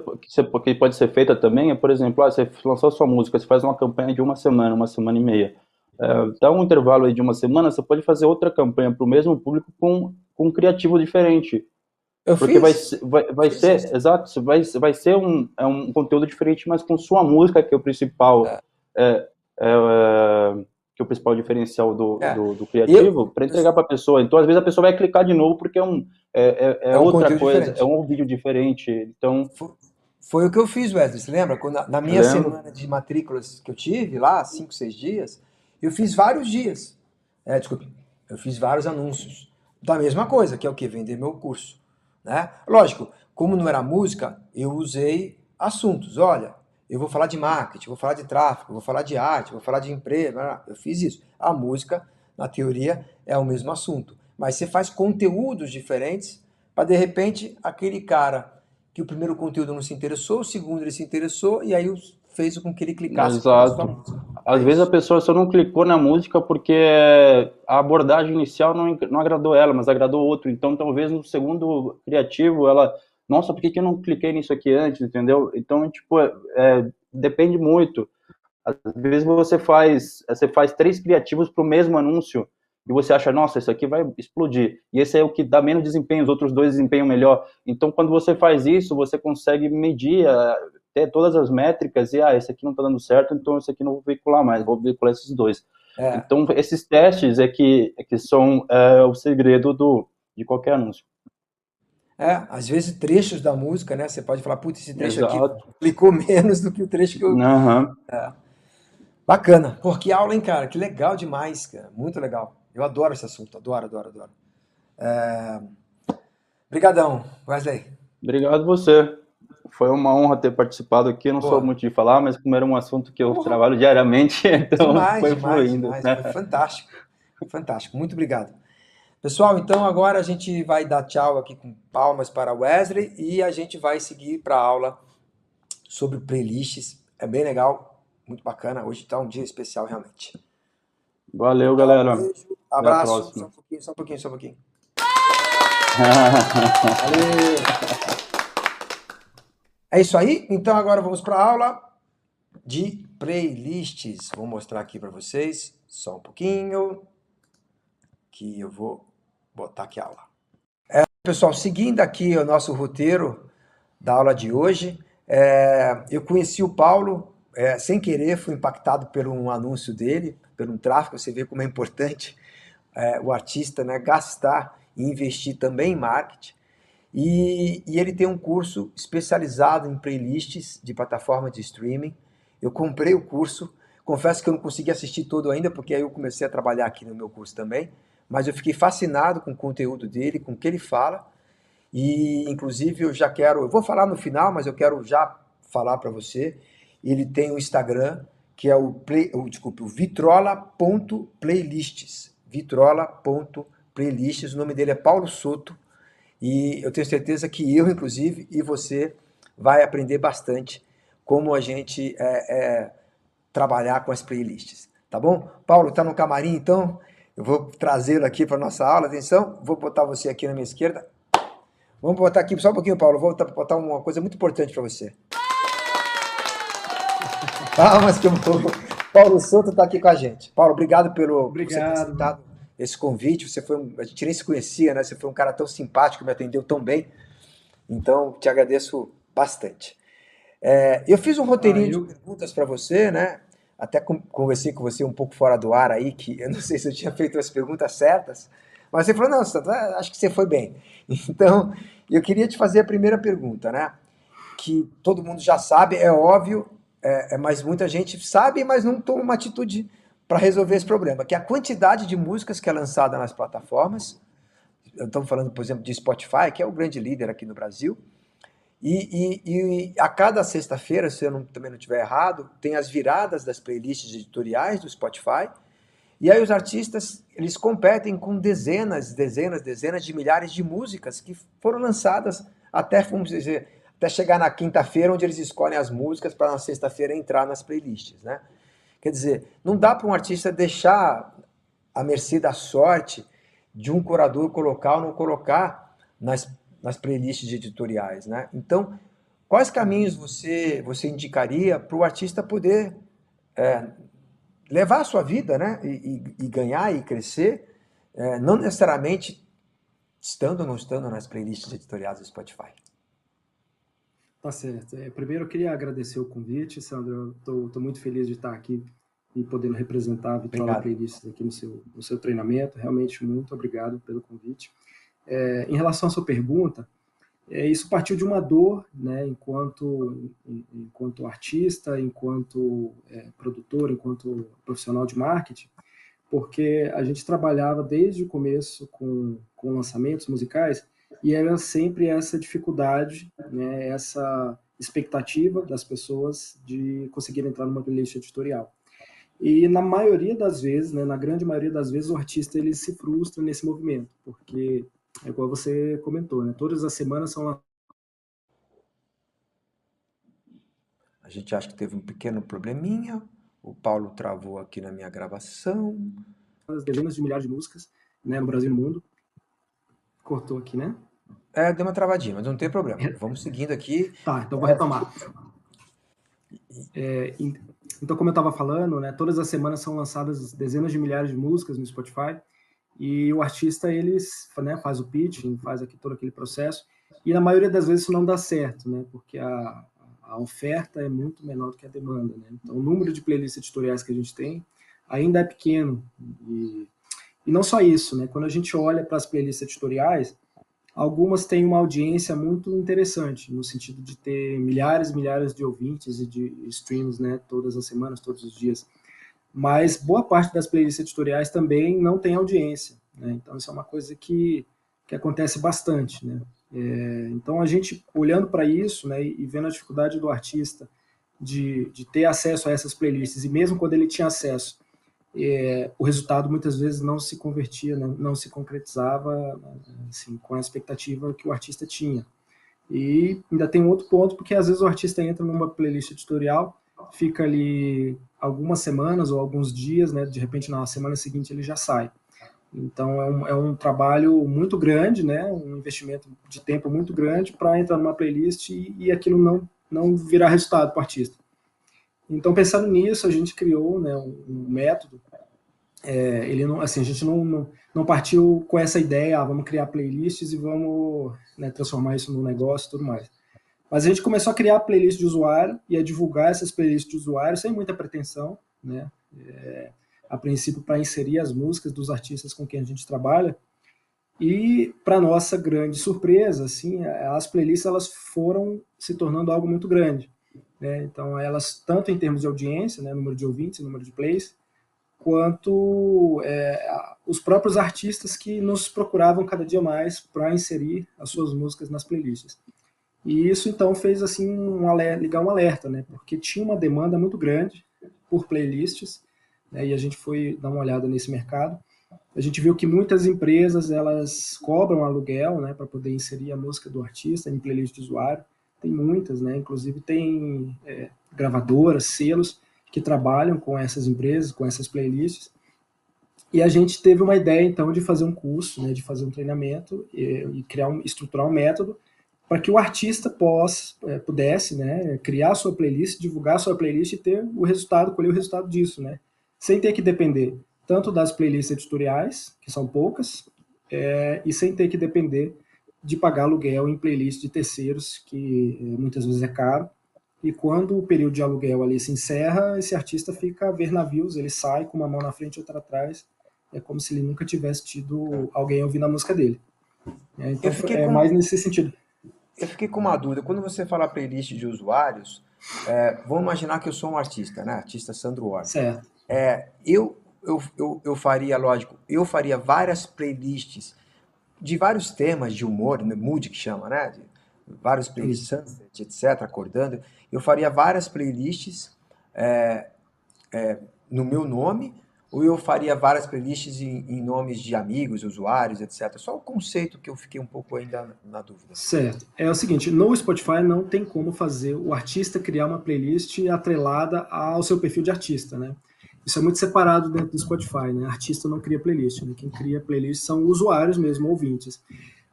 que pode ser feita também é, por exemplo, você lançou sua música, você faz uma campanha de uma semana e meia. Dá um intervalo aí de uma semana, você pode fazer outra campanha para o mesmo público com um criativo diferente. Eu Porque fiz, vai fiz ser, isso. exato, vai ser um conteúdo diferente, mas com sua música, que é o principal, É, é, é, que é o principal diferencial é. do Eu, criativo, para entregar para a pessoa. Então, às vezes, a pessoa vai clicar de novo porque é é um outra conteúdo coisa, é diferente. um vídeo diferente. Então, Foi o que eu fiz, Wesley. Você lembra? Quando, na eu minha lembro, semana de matrículas que eu tive lá, 5, 6 dias, eu fiz vários dias. Desculpe, eu fiz vários anúncios da mesma coisa, que é o que? Vender meu curso. Né? Lógico, como não era música, eu usei assuntos. Olha, eu vou falar de marketing, vou falar de tráfego, vou falar de arte, vou falar de emprego. Eu fiz isso. A música, na teoria, é o mesmo assunto. Mas você faz conteúdos diferentes para, de repente, aquele cara que o primeiro conteúdo não se interessou, o segundo ele se interessou, e aí fez com que ele clicasse na sua exato. música. É Às vezes a isso. pessoa só não clicou na música porque a abordagem inicial não agradou ela, mas agradou outro. Então, talvez no segundo criativo, ela, nossa, por que eu não cliquei nisso aqui antes, entendeu? Então, tipo, depende muito. Às vezes você faz três criativos para o mesmo anúncio e você acha, nossa, isso aqui vai explodir. E esse é o que dá menos desempenho, os outros dois desempenham melhor. Então, quando você faz isso, você consegue medir, ter todas as métricas e, esse aqui não está dando certo, então esse aqui não vou veicular mais, vou veicular esses dois. Então, esses testes é que são o segredo de qualquer anúncio. Às vezes trechos da música, né? Você pode falar, putz, esse trecho aqui Exato. clicou menos do que o trecho que eu. Aham. Bacana. Pô, que aula, hein, cara? Que legal demais, cara. Muito legal. Eu adoro esse assunto. Adoro, adoro, adoro. Obrigadão, Wesley. Obrigado você. Foi uma honra ter participado aqui. Eu não sou Pô, muito de falar, mas como era um assunto que eu porra, trabalho diariamente, então demais, foi demais, fluindo, demais. Foi né? fantástico. Fantástico. Muito obrigado. Pessoal, então agora a gente vai dar tchau aqui com palmas para Wesley e a gente vai seguir para a aula sobre playlists. É bem legal, muito bacana. Hoje está um dia especial realmente. Valeu, Tchau, galera. beijo, Até a abraço. Só próxima. um pouquinho, só um pouquinho, só um pouquinho. Valeu. É isso aí. Então agora vamos para a aula de playlists. Vou mostrar aqui para vocês. Só um pouquinho. Que eu vou botar aqui a aula. Pessoal, seguindo aqui o nosso roteiro da aula de hoje, eu conheci o Paulo sem querer, fui impactado por um anúncio dele, por um tráfego. Você vê como é importante o artista, né, gastar e investir também em marketing. E ele tem um curso especializado em playlists de plataforma de streaming. Eu comprei o curso, confesso que eu não consegui assistir todo ainda, porque aí eu comecei a trabalhar aqui no meu curso também, mas eu fiquei fascinado com o conteúdo dele, com o que ele fala, e inclusive eu vou falar no final, mas eu quero já falar para você, ele tem um Instagram, que é o vitrola.playlists, vitrola.playlists, o nome dele é Paulo Soto, e eu tenho certeza que eu, inclusive, e você vai aprender bastante como a gente trabalhar com as playlists. Tá bom? Paulo, está no camarim, então eu vou trazê-lo aqui para nossa aula. Atenção, vou botar você aqui na minha esquerda. Vamos botar aqui só um pouquinho, Paulo. Vou botar uma coisa muito importante para você. Palmas que eu vou. Paulo Souto está aqui com a gente. Paulo, obrigado por você ter Obrigado. aceitado esse convite. A gente nem se conhecia, né? Você foi um cara tão simpático, me atendeu tão bem. Então, te agradeço bastante. Eu fiz um roteirinho de perguntas para você, né? Até conversei com você um pouco fora do ar aí, que eu não sei se eu tinha feito as perguntas certas, mas você falou, não, Santo, acho que você foi bem. Então, eu queria te fazer a primeira pergunta, né? Que todo mundo já sabe, é óbvio, mas muita gente sabe, mas não toma uma atitude para resolver esse problema, que é a quantidade de músicas que é lançada nas plataformas. Estamos falando, por exemplo, de Spotify, que é o grande líder aqui no Brasil, e a cada sexta-feira, se eu também não estiver errado, tem as viradas das playlists editoriais do Spotify. E aí os artistas, eles competem com dezenas, dezenas, dezenas de milhares de músicas que foram lançadas até, vamos dizer, até chegar na quinta-feira, onde eles escolhem as músicas para na sexta-feira entrar nas playlists, né? Quer dizer, não dá para um artista deixar à mercê da sorte de um curador colocar ou não colocar nas playlists editoriais, né? Então, quais caminhos você indicaria para o artista poder levar a sua vida, né? E ganhar e crescer, não necessariamente estando ou não estando nas playlists editoriais do Spotify? Tá certo. Primeiro eu queria agradecer o convite, Sandro. Eu tô muito feliz de estar aqui e podendo representar a Vitrola Obrigado. Playlists aqui no seu treinamento. Realmente, muito obrigado pelo convite. Em relação à sua pergunta, isso partiu de uma dor, né, enquanto artista, enquanto produtor, enquanto profissional de marketing, porque a gente trabalhava desde o começo com lançamentos musicais e era sempre essa dificuldade, né, essa expectativa das pessoas de conseguir entrar numa playlist editorial. E na maioria das vezes, né, na grande maioria das vezes, o artista ele se frustra nesse movimento, porque é igual você comentou, né, todas as semanas são A gente acha que teve um pequeno probleminha. O Paulo travou aqui na minha gravação. dezenas de milhares de músicas, né, no Brasil e no mundo. Cortou aqui, né? Deu uma travadinha, mas não tem problema. Vamos seguindo aqui. Tá, então vou retomar. Então, como eu estava falando, né, todas as semanas são lançadas dezenas de milhares de músicas no Spotify e o artista, né, faz o pitching, faz todo aquele processo e na maioria das vezes isso não dá certo, né, porque a oferta é muito menor do que a demanda, né? Então, o número de playlists editoriais que a gente tem, ainda é pequeno. E não só isso, né? Quando a gente olha para as playlists editoriais, algumas têm uma audiência muito interessante, no sentido de ter milhares e milhares de ouvintes e de streams, né? Todas as semanas, todos os dias. Mas boa parte das playlists editoriais também não tem audiência, né? Então isso é uma coisa que acontece bastante, né? Então a gente, olhando para isso, né, e vendo a dificuldade do artista de ter acesso a essas playlists, e mesmo quando ele tinha acesso, o resultado muitas vezes não se convertia, né, não se concretizava assim, com a expectativa que o artista tinha. E ainda tem um outro ponto, porque às vezes o artista entra numa playlist editorial, fica ali algumas semanas ou alguns dias, né, de repente na semana seguinte ele já sai. Então é um trabalho muito grande, né, um investimento de tempo muito grande para entrar numa playlist e aquilo não virar resultado para o artista. Então, pensando nisso, a gente criou, né, um método. Ele não, assim, a gente não partiu com essa ideia, vamos criar playlists e vamos, né, transformar isso num negócio e tudo mais. Mas a gente começou a criar playlist de usuário e a divulgar essas playlists de usuário sem muita pretensão, né? A princípio para inserir as músicas dos artistas com quem a gente trabalha. E, para nossa grande surpresa, assim, as playlists elas foram se tornando algo muito grande, né? Então, elas, tanto em termos de audiência, né, número de ouvintes, número de plays, quanto os próprios artistas que nos procuravam cada dia mais para inserir as suas músicas nas playlists. E isso, então, fez assim ligar um alerta, né? Porque tinha uma demanda muito grande por playlists, né? E a gente foi dar uma olhada nesse mercado. A gente viu que muitas empresas elas cobram aluguel, né, para poder inserir a música do artista em playlist de usuário. Tem muitas, né? Inclusive tem gravadoras, selos que trabalham com essas empresas, com essas playlists. E a gente teve uma ideia, então, de fazer um curso, né, de fazer um treinamento e estruturar um método para que o artista pudesse, né, criar a sua playlist, divulgar a sua playlist e ter o resultado, colher o resultado disso, né, sem ter que depender tanto das playlists editoriais, que são poucas, e sem ter que depender de pagar aluguel em playlist de terceiros, que muitas vezes é caro. E quando o período de aluguel ali se encerra, esse artista fica a ver navios, ele sai com uma mão na frente e outra atrás, é como se ele nunca tivesse tido alguém ouvindo a música dele. Então é mais nesse sentido. Eu fiquei com uma dúvida. Quando você fala playlist de usuários, vamos imaginar que eu sou um artista, né? Artista Sandro Hort. Certo. Eu faria, lógico, eu faria várias playlists de vários temas de humor, mood que chama, né? De vários playlists, sunset, etc., acordando. Eu faria várias playlists no meu nome, ou eu faria várias playlists em nomes de amigos, usuários, etc. Só o conceito que eu fiquei um pouco ainda na dúvida. Certo. É o seguinte, no Spotify não tem como fazer o artista criar uma playlist atrelada ao seu perfil de artista, né? Isso é muito separado dentro do Spotify, né? Artista não cria playlist, né? Quem cria playlist são usuários mesmo, ouvintes.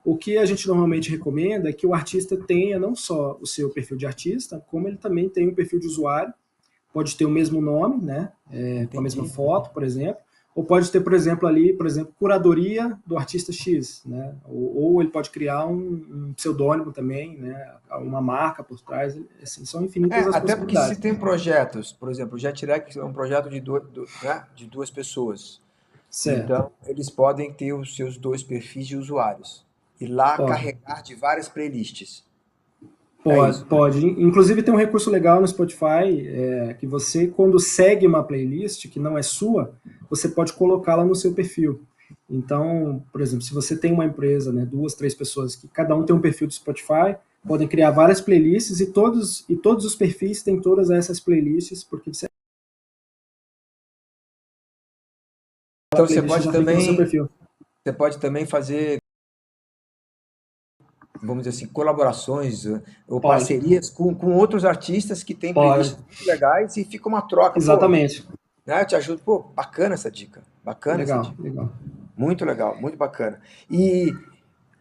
O que a gente normalmente recomenda é que o artista tenha não só o seu perfil de artista, como ele também tem um perfil de usuário. Pode ter o mesmo nome, né? Com a mesma foto, por exemplo. Ou pode ter, por exemplo, curadoria do artista X, né? Ou ele pode criar um pseudônimo também, né? Uma marca por trás. Assim, são infinitas as até possibilidades. Porque se tem projetos, por exemplo, o Jetirec é um projeto de duas pessoas. Certo. Então, eles podem ter os seus dois perfis de usuários. E lá carregar de várias playlists. Pode. Inclusive tem um recurso legal no Spotify, que você, quando segue uma playlist que não é sua, você pode colocá-la no seu perfil. Então, por exemplo, se você tem uma empresa, né, 2, 3 pessoas, que cada um tem um perfil do Spotify, podem criar várias playlists e todos os perfis têm todas essas playlists, porque você... Então você pode também fazer, vamos dizer assim, colaborações ou parcerias com outros artistas que têm playlists muito legais e fica uma troca. Exatamente. Pô, né, eu te ajudo. Pô, bacana essa dica. Legal. Muito legal, muito bacana. E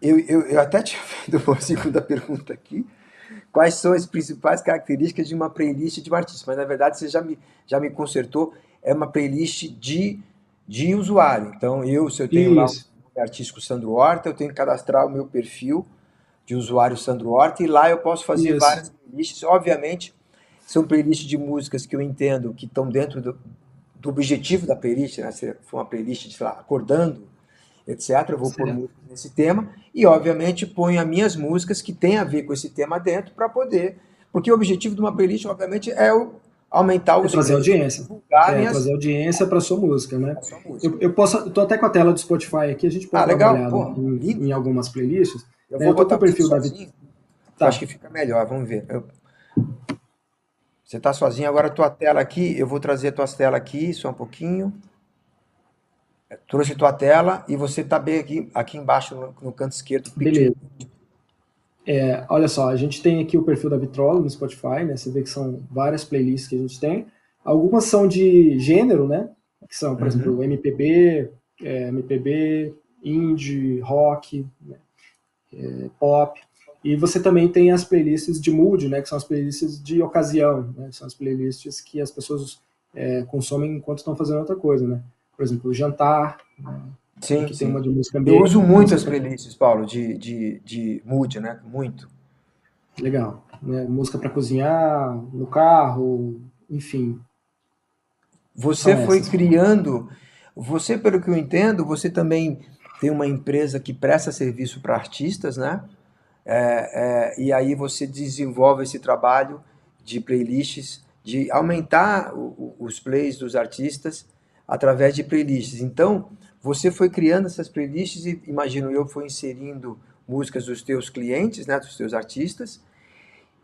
eu até tinha feito uma segunda pergunta aqui. Quais são as principais características de uma playlist de um artista? Mas, na verdade, você já me consertou. É uma playlist de usuário. Então, se eu tenho lá um nome artístico Sandro Horta, eu tenho que cadastrar o meu perfil de usuário Sandro Horta, e lá eu posso fazer várias playlists. Obviamente, são playlists de músicas que eu entendo que estão dentro do objetivo da playlist, né? Se for uma playlist, sei lá, acordando, etc., eu vou pôr Certo. música nesse tema e, obviamente, ponho as minhas músicas que têm a ver com esse tema dentro para poder... Porque o objetivo de uma playlist, obviamente, é aumentar É os trazer plays, audiência. divulgarem Trazer audiência para sua música, né? a sua música. Eu tô até com a tela do Spotify aqui, a gente pode dar uma Legal, olhada pô, lindo. em algumas playlists. Eu né? vou Eu tô com botar o você perfil da sozinho, que eu acho Tá, que fica melhor, vamos ver. Você está sozinho, agora a tua tela aqui, eu vou trazer a tua tela aqui, só um pouquinho. Trouxe tua tela e você está bem aqui embaixo no canto esquerdo, beleza. Picture. Olha só, a gente tem aqui o perfil da Vitrola no Spotify, né? Você vê que são várias playlists que a gente tem. Algumas são de gênero, né? Que são, por exemplo, MPB, MPB, indie, rock, né? Pop. E você também tem as playlists de mood, né? Que são as playlists de ocasião, né? São as playlists que as pessoas consomem enquanto estão fazendo outra coisa, né? Por exemplo, jantar, né? Sim, Aqui tem sim. uma de música Eu ambiente. uso muito as playlists, Paulo, de mood, né? Muito. Legal. Né? Música para cozinhar, no carro, enfim. Você São foi essas. criando, você, pelo que eu entendo, você também tem uma empresa que presta serviço para artistas, né? E aí você desenvolve esse trabalho de playlists, de aumentar os plays dos artistas através de playlists. Então, você foi criando essas playlists e, imagino eu, foi inserindo músicas dos teus clientes, né, dos teus artistas.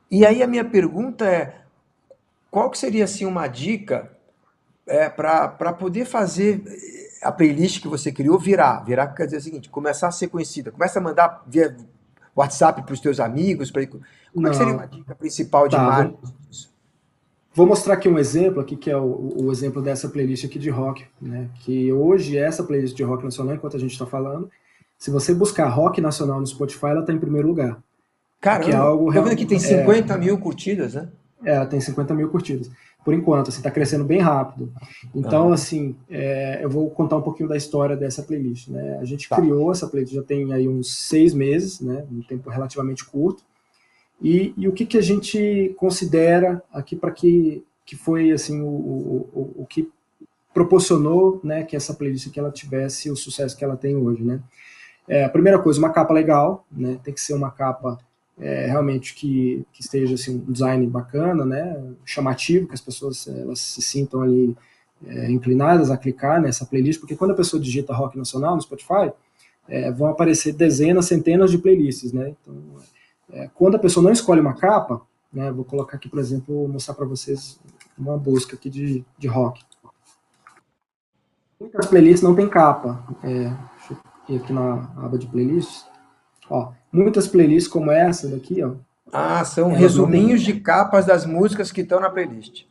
E aí a minha pergunta é, qual que seria assim uma dica para poder fazer a playlist que você criou virar quer dizer o seguinte, começar a ser conhecida, começa a mandar via WhatsApp para os teus amigos, como é que seria uma Não, dica principal de tá. marketing disso? Vou mostrar aqui um exemplo, aqui, que é o exemplo dessa playlist aqui de rock, né? Que hoje essa playlist de rock nacional, enquanto a gente está falando, se você buscar rock nacional no Spotify, ela está em primeiro lugar. Que é Caramba, algo tô vendo que realmente. tem 50 mil curtidas, né? Ela tem 50 mil curtidas. Por enquanto, assim, está crescendo bem rápido. Então, assim, eu vou contar um pouquinho da história dessa playlist, né? A gente Tá. criou essa playlist já tem aí uns 6 meses, né? Um tempo relativamente curto. E o que a gente considera aqui para que foi assim o que proporcionou, né, que essa playlist que ela tivesse o sucesso que ela tem hoje, né? A primeira coisa, uma capa legal, né? Tem que ser uma capa realmente que esteja assim, um design bacana, né? Chamativo, que as pessoas elas se sintam ali inclinadas a clicar nessa playlist, porque quando a pessoa digita rock nacional no Spotify, vão aparecer dezenas, centenas de playlists, né? Então, quando a pessoa não escolhe uma capa, né? Vou colocar aqui, por exemplo, vou mostrar para vocês uma busca aqui de rock. Muitas playlists não tem capa. Deixa eu ir aqui na aba de playlists. Ó, muitas playlists como essa daqui, ó. São Elas não têm. resuminhos de capas das músicas que estão na playlist.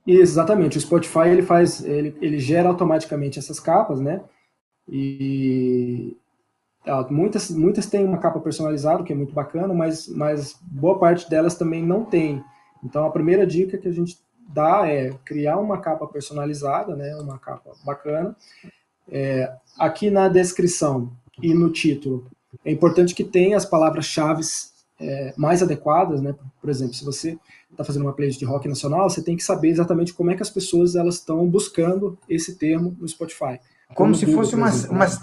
Exatamente. O Spotify ele gera automaticamente essas capas, né? E muitas têm uma capa personalizada, que é muito bacana, mas boa parte delas também não tem. Então a primeira dica que a gente dá é criar uma capa personalizada, né? Uma capa bacana. Aqui na descrição e no título é importante que tenha as palavras-chave mais adequadas, né? Por exemplo, se você está fazendo uma playlist de rock nacional, você tem que saber exatamente como é que as pessoas elas estão buscando esse termo no Spotify. Como No se Google, fosse por exemplo, umas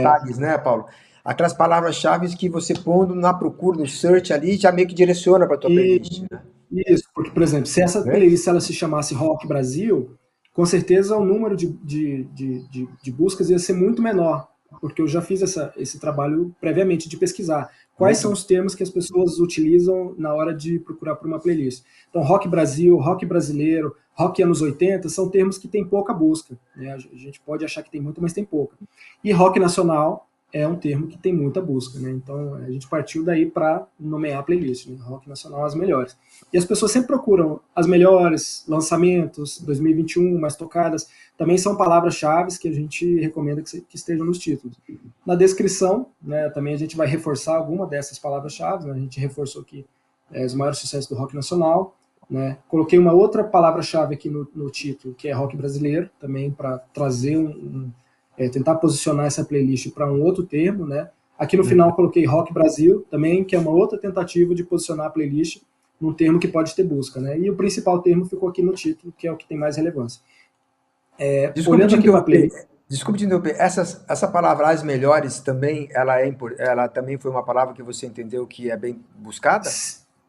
tags, né, Paulo? Aquelas palavras-chave que você pondo na procura, no search ali, já meio que direciona para a tua playlist, né? Isso, porque, por exemplo, se essa playlist ela se chamasse Rock Brasil, com certeza o número de buscas ia ser muito menor, porque eu já fiz esse trabalho previamente de pesquisar quais são os termos que as pessoas utilizam na hora de procurar por uma playlist. Então, rock Brasil, rock brasileiro, rock anos 80, são termos que tem pouca busca, né? A gente pode achar que tem muito, mas tem pouca. E rock nacional é um termo que tem muita busca, né? Então, a gente partiu daí para nomear a playlist, né? Rock nacional, as melhores. E as pessoas sempre procuram as melhores, lançamentos, 2021, mais tocadas, também são palavras-chave que a gente recomenda que estejam nos títulos. Na descrição, né, também a gente vai reforçar alguma dessas palavras-chave, né? A gente reforçou aqui os maiores sucessos do rock nacional, né? Coloquei uma outra palavra-chave aqui no título, que é rock brasileiro, também para trazer tentar posicionar essa playlist para um outro termo, né? Aqui no final coloquei Rock Brasil também, que é uma outra tentativa de posicionar a playlist num termo que pode ter busca, né? E o principal termo ficou aqui no título, que é o que tem mais relevância. Desculpe Olhando te aqui para a playlist, interromper. Desculpe te interromper. Essa palavra as melhores também, ela também foi uma palavra que você entendeu que é bem buscada?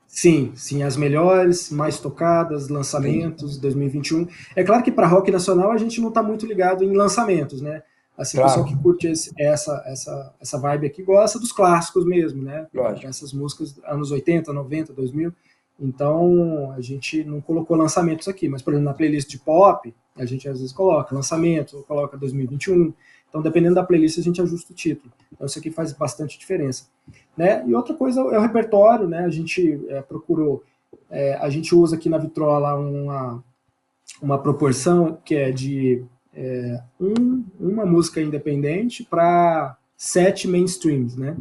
sim, sim, as melhores, mais tocadas, Entendi. lançamentos 2021. É claro que para rock nacional a gente não está muito ligado em lançamentos, né? Assim, o pessoal que Claro, curte essa vibe aqui gosta dos clássicos mesmo, né? lógico. Dessas músicas anos 80, 90, 2000. Então, a gente não colocou lançamentos aqui, mas, por exemplo, na playlist de pop, a gente às vezes coloca lançamento, coloca 2021. Então, dependendo da playlist, a gente ajusta o título. Então, isso aqui faz bastante diferença. Né? E outra coisa é o repertório, né? A gente procurou, a gente usa aqui na Vitrola uma proporção que é de uma música independente para 7 mainstreams, né?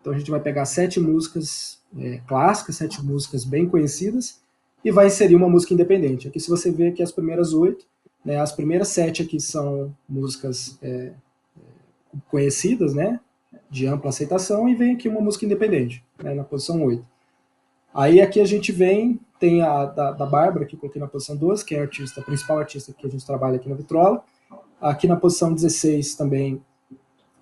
Então a gente vai pegar 7 músicas clássicas, 7 músicas bem conhecidas e vai inserir uma música independente. Aqui se você vê que as primeiras 8, né, as primeiras 7 aqui são músicas conhecidas, né, de ampla aceitação, e vem aqui uma música independente, né, na posição 8. Aí aqui a gente tem a da Bárbara, que eu coloquei na posição 12, que é a principal artista que a gente trabalha aqui na Vitrola. Aqui na posição 16 também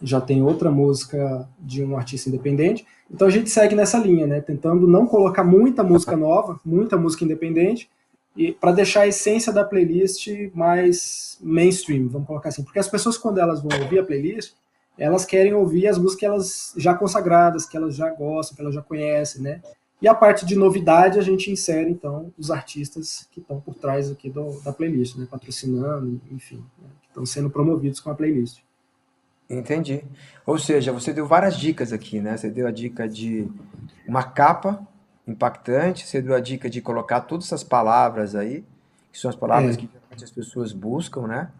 já tem outra música de um artista independente. Então a gente segue nessa linha, né, tentando não colocar muita música nova, muita música independente, e para deixar a essência da playlist mais mainstream, vamos colocar assim. Porque as pessoas, quando elas vão ouvir a playlist, elas querem ouvir as músicas que elas já consagradas, que elas já gostam, que elas já conhecem, né? E a parte de novidade a gente insere, então, os artistas que estão por trás aqui da playlist, né? Patrocinando, enfim, né? Que estão sendo promovidos com a playlist. Entendi. Ou seja, você deu várias dicas aqui, né? Você deu a dica de uma capa impactante, você deu a dica de colocar todas essas palavras aí, que são as palavras É, que geralmente as pessoas buscam, né?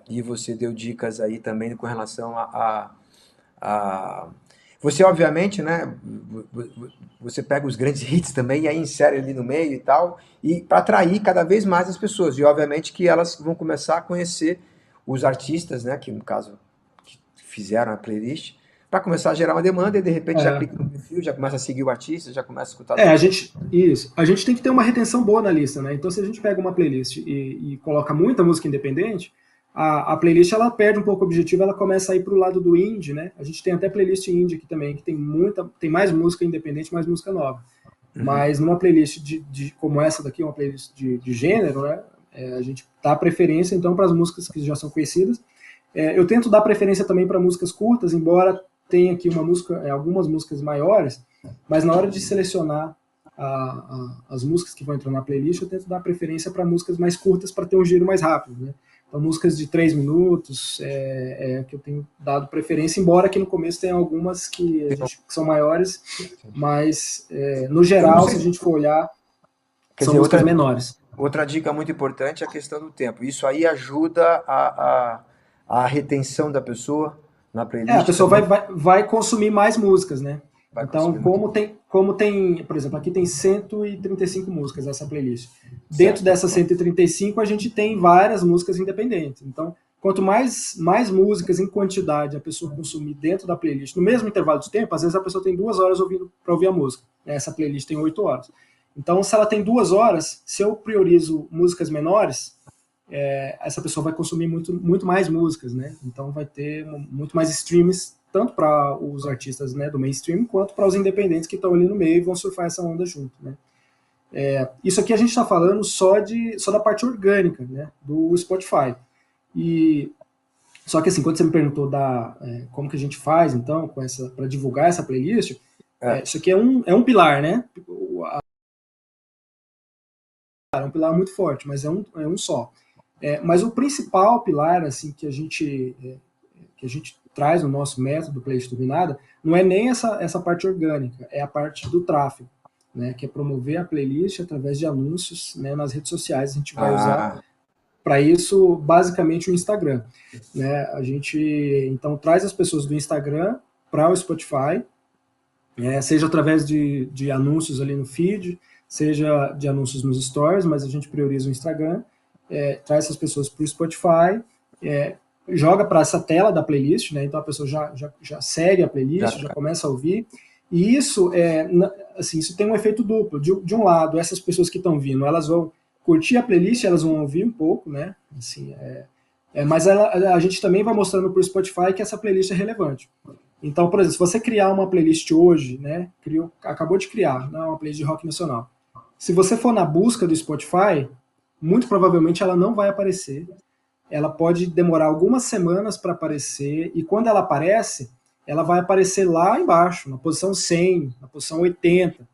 E você deu dicas aí também com relação a- Você, obviamente, né? Você pega os grandes hits também e aí insere ali no meio e tal, e para atrair cada vez mais as pessoas. E, obviamente, que elas vão começar a conhecer os artistas, né? Que, no caso, que fizeram a playlist, para começar a gerar uma demanda e, de repente, já é, clica no perfil, já começa a seguir o artista, já começa a escutar as músicas. a gente tem que ter uma retenção boa na lista, né? Então, se a gente pega uma playlist e coloca muita música independente, a playlist ela perde um pouco o objetivo, ela começa a ir para o lado do indie, né? A gente tem até playlist indie aqui também, que tem mais música independente, mais música nova. Uhum. Mas numa playlist como essa daqui, uma playlist de gênero, né? A gente dá preferência, então, para as músicas que já são conhecidas. Eu tento dar preferência também para músicas curtas, embora tenha aqui algumas músicas maiores, mas na hora de selecionar as músicas que vão entrar na playlist, eu tento dar preferência para músicas mais curtas para ter um giro mais rápido, né? Então, músicas de 3 minutos que eu tenho dado preferência, embora aqui no começo tenha algumas que são maiores, mas no Eu não geral, se a sei. gente for olhar, Quer são dizer, músicas menores. outra dica muito importante é a questão do tempo. Isso aí ajuda a retenção da pessoa na A playlist pessoa vai, também. vai, vai consumir mais músicas, né? Vai Então, consumir muito. como tem, por exemplo, aqui tem 135 músicas essa playlist. Dentro Certo. dessas 135, a gente tem várias músicas independentes. Então, quanto mais músicas em quantidade a pessoa consumir dentro da playlist, no mesmo intervalo de tempo, às vezes a pessoa tem 2 horas para ouvir a música. Essa playlist tem 8 horas. Então, se ela tem 2 horas, se eu priorizo músicas menores, essa pessoa vai consumir muito mais músicas, né? Então vai ter muito mais streams, tanto para os artistas, né, do mainstream, quanto para os independentes que estão ali no meio e vão surfar essa onda junto, né? Isso aqui a gente está falando só da parte orgânica, né, do Spotify. E só que assim, quando você me perguntou como que a gente faz, então, para divulgar essa playlist, É. isso aqui é um pilar, né? É um pilar muito forte, mas é um só. Mas o principal pilar, assim, que a gente traz no nosso método Playlist Turbinada, não é nem essa parte orgânica, é a parte do tráfego, né, que é promover a playlist através de anúncios, né, nas redes sociais. A gente vai usar Ah, para isso basicamente o Instagram, né? A gente então traz as pessoas do Instagram para o Spotify, seja através de anúncios ali no feed, seja de anúncios nos stories, mas a gente prioriza o Instagram, traz essas pessoas para o Spotify, joga para essa tela da playlist, né? Então a pessoa já segue a playlist, já já, começa a ouvir, e isso assim, isso tem um efeito duplo. De um lado, essas pessoas que estão vindo, elas vão curtir a playlist, elas vão ouvir um pouco, né? Assim, mas a gente também vai mostrando para o Spotify que essa playlist é relevante. Então, por exemplo, se você criar uma playlist hoje, né? Acabou de criar, né, uma playlist de rock nacional. Se você for na busca do Spotify, muito provavelmente ela não vai aparecer. Ela pode demorar algumas semanas para aparecer, e quando ela aparece, ela vai aparecer lá embaixo, na posição 100, na posição 80.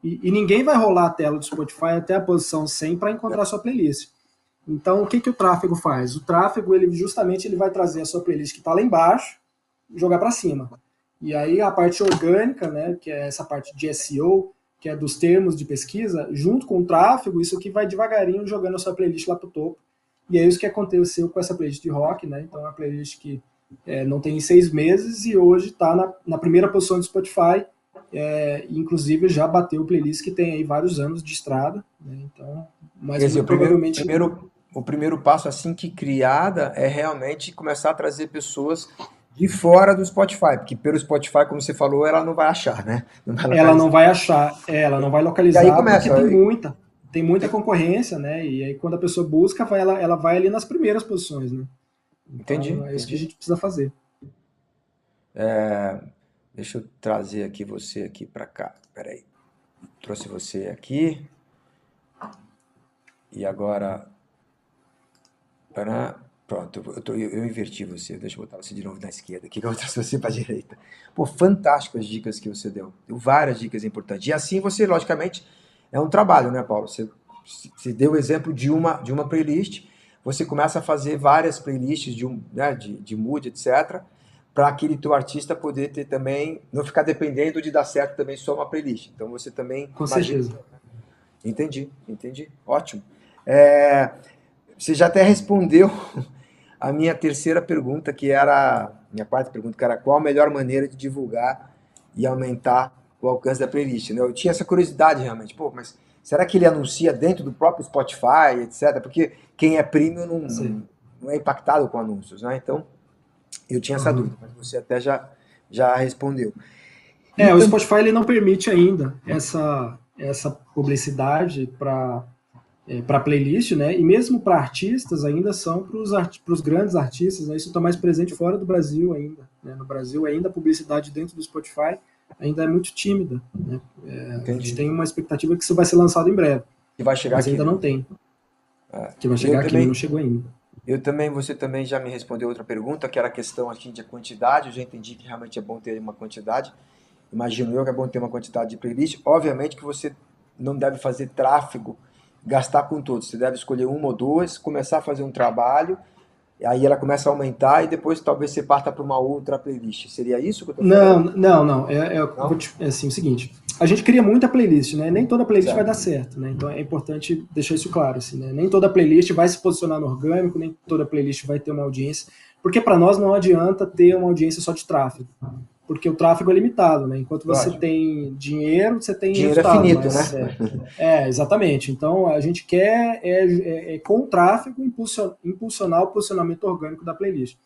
E ninguém vai rolar a tela do Spotify até a posição 100 para encontrar a sua playlist. Então, o que o tráfego faz? O tráfego, ele vai trazer a sua playlist que está lá embaixo, jogar para cima. E aí a parte orgânica, né, que é essa parte de SEO, que é dos termos de pesquisa, junto com o tráfego, isso aqui vai devagarinho jogando a sua playlist lá para o topo. E é isso que aconteceu com essa playlist de rock, né? Então é uma playlist que não tem 6 meses e hoje está na primeira posição do Spotify, inclusive já bateu playlist que tem aí vários anos de estrada, né? Então, mas Quer dizer, provavelmente o primeiro passo assim que criada é realmente começar a trazer pessoas de fora do Spotify, porque pelo Spotify, como você falou, ela não vai achar, né? Não vai ela não localizar. vai achar, ela não vai E aí localizar, porque começa. tem muita concorrência, né? E aí quando a pessoa busca, ela vai ali nas primeiras posições, né? Então é isso que a gente precisa fazer. Deixa eu trazer aqui você aqui para cá. Peraí. Trouxe você aqui. E agora. Pronto, eu inverti você. Deixa eu botar você de novo na esquerda aqui, que eu trouxe você para a direita. Pô, fantásticas dicas que você deu. Deu várias dicas importantes. E assim você, logicamente, é um trabalho, né, Paulo? Você deu o exemplo de uma playlist, você começa a fazer várias playlists de mood, etc., para aquele teu artista poder ter também, não ficar dependendo de dar certo também só uma playlist. Então você também Com imagina. certeza. Entendi. Ótimo. Você já até respondeu a minha terceira pergunta, minha quarta pergunta, que era qual a melhor maneira de divulgar e aumentar o alcance da playlist, né? Eu tinha essa curiosidade realmente, pô, mas será que ele anuncia dentro do próprio Spotify, etc? Porque quem é premium não é impactado com anúncios, né? Então, eu tinha essa dúvida, mas você até já respondeu. O Spotify ele não permite ainda essa publicidade para playlist, né? E mesmo para artistas ainda são para os grandes artistas, né? Isso está mais presente fora do Brasil ainda, né? No Brasil ainda a publicidade dentro do Spotify ainda é muito tímida, né? A gente tem uma expectativa que isso vai ser lançado em breve, que vai chegar mas aqui, ainda né? não tem. Que vai chegar aqui, não chegou ainda. Você também já me respondeu outra pergunta, que era a questão aqui de quantidade. Eu já entendi que realmente é bom ter uma quantidade. Imagino eu que é bom ter uma quantidade de playlist. Obviamente que você não deve fazer tráfego, gastar com todos. Você deve escolher uma ou duas, começar a fazer um trabalho, aí ela começa a aumentar e depois talvez você parta para uma outra playlist. Seria isso que eu estou falando? Não. É assim, o seguinte, a gente cria muita playlist, né? Nem toda playlist vai dar certo, né? Então é importante deixar isso claro, assim, né? Nem toda playlist vai se posicionar no orgânico, nem toda playlist vai ter uma audiência, porque para nós não adianta ter uma audiência só de tráfego, porque o tráfego é limitado, né? Enquanto você tem dinheiro, você tem resultado. Dinheiro é finito, né? Exatamente. Então a gente quer com o tráfego impulsionar o posicionamento orgânico da playlist.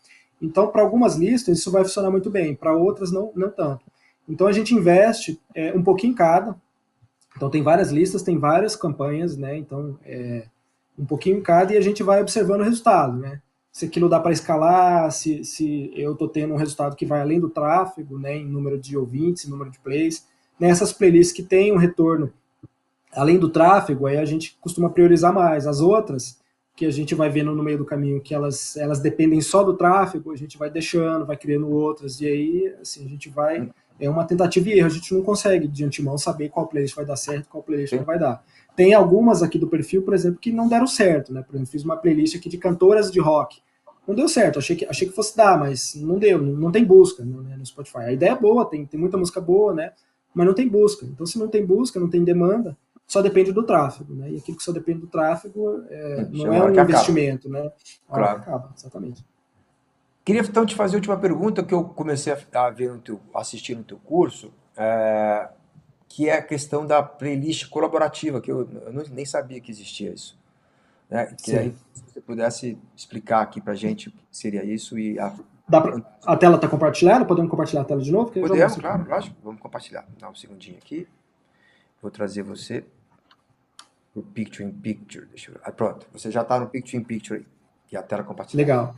Então, para algumas listas, isso vai funcionar muito bem, para outras, não tanto. Então, a gente investe um pouquinho em cada. Então, tem várias listas, tem várias campanhas, né? Então, um pouquinho em cada e a gente vai observando o resultado, né? Se aquilo dá para escalar, se eu estou tendo um resultado que vai além do tráfego, né? Em número de ouvintes, em número de plays. Nessas playlists que têm um retorno além do tráfego, aí a gente costuma priorizar mais. As outras, que a gente vai vendo no meio do caminho que elas dependem só do tráfego, a gente vai deixando, vai criando outras, e aí assim, a gente vai... É uma tentativa e erro, a gente não consegue de antemão saber qual playlist vai dar certo e qual playlist não vai dar. Tem algumas aqui do perfil, por exemplo, que não deram certo, né? Por exemplo, fiz uma playlist aqui de cantoras de rock. Não deu certo, achei que fosse dar, mas não deu, não tem busca, né, no Spotify. A ideia é boa, tem muita música boa, né? Mas não tem busca. Então, se não tem busca, não tem demanda, só depende do tráfego, né? E aquilo que só depende do tráfego não é um investimento, né? Claro. Acaba, exatamente. Queria então te fazer a última pergunta que eu comecei a ver assistir no teu curso, que é a questão da playlist colaborativa, que eu nem sabia que existia isso. Né? Que aí, se você pudesse explicar aqui pra gente o que seria isso e a tela está compartilhada? Podemos compartilhar a tela de novo? Podemos, claro, lógico. Vamos compartilhar. Dá um segundinho aqui. Vou trazer você. O Picture in Picture. Deixa eu ver. Pronto, você já está no Picture in Picture aí. E a tela compartilhada. Legal.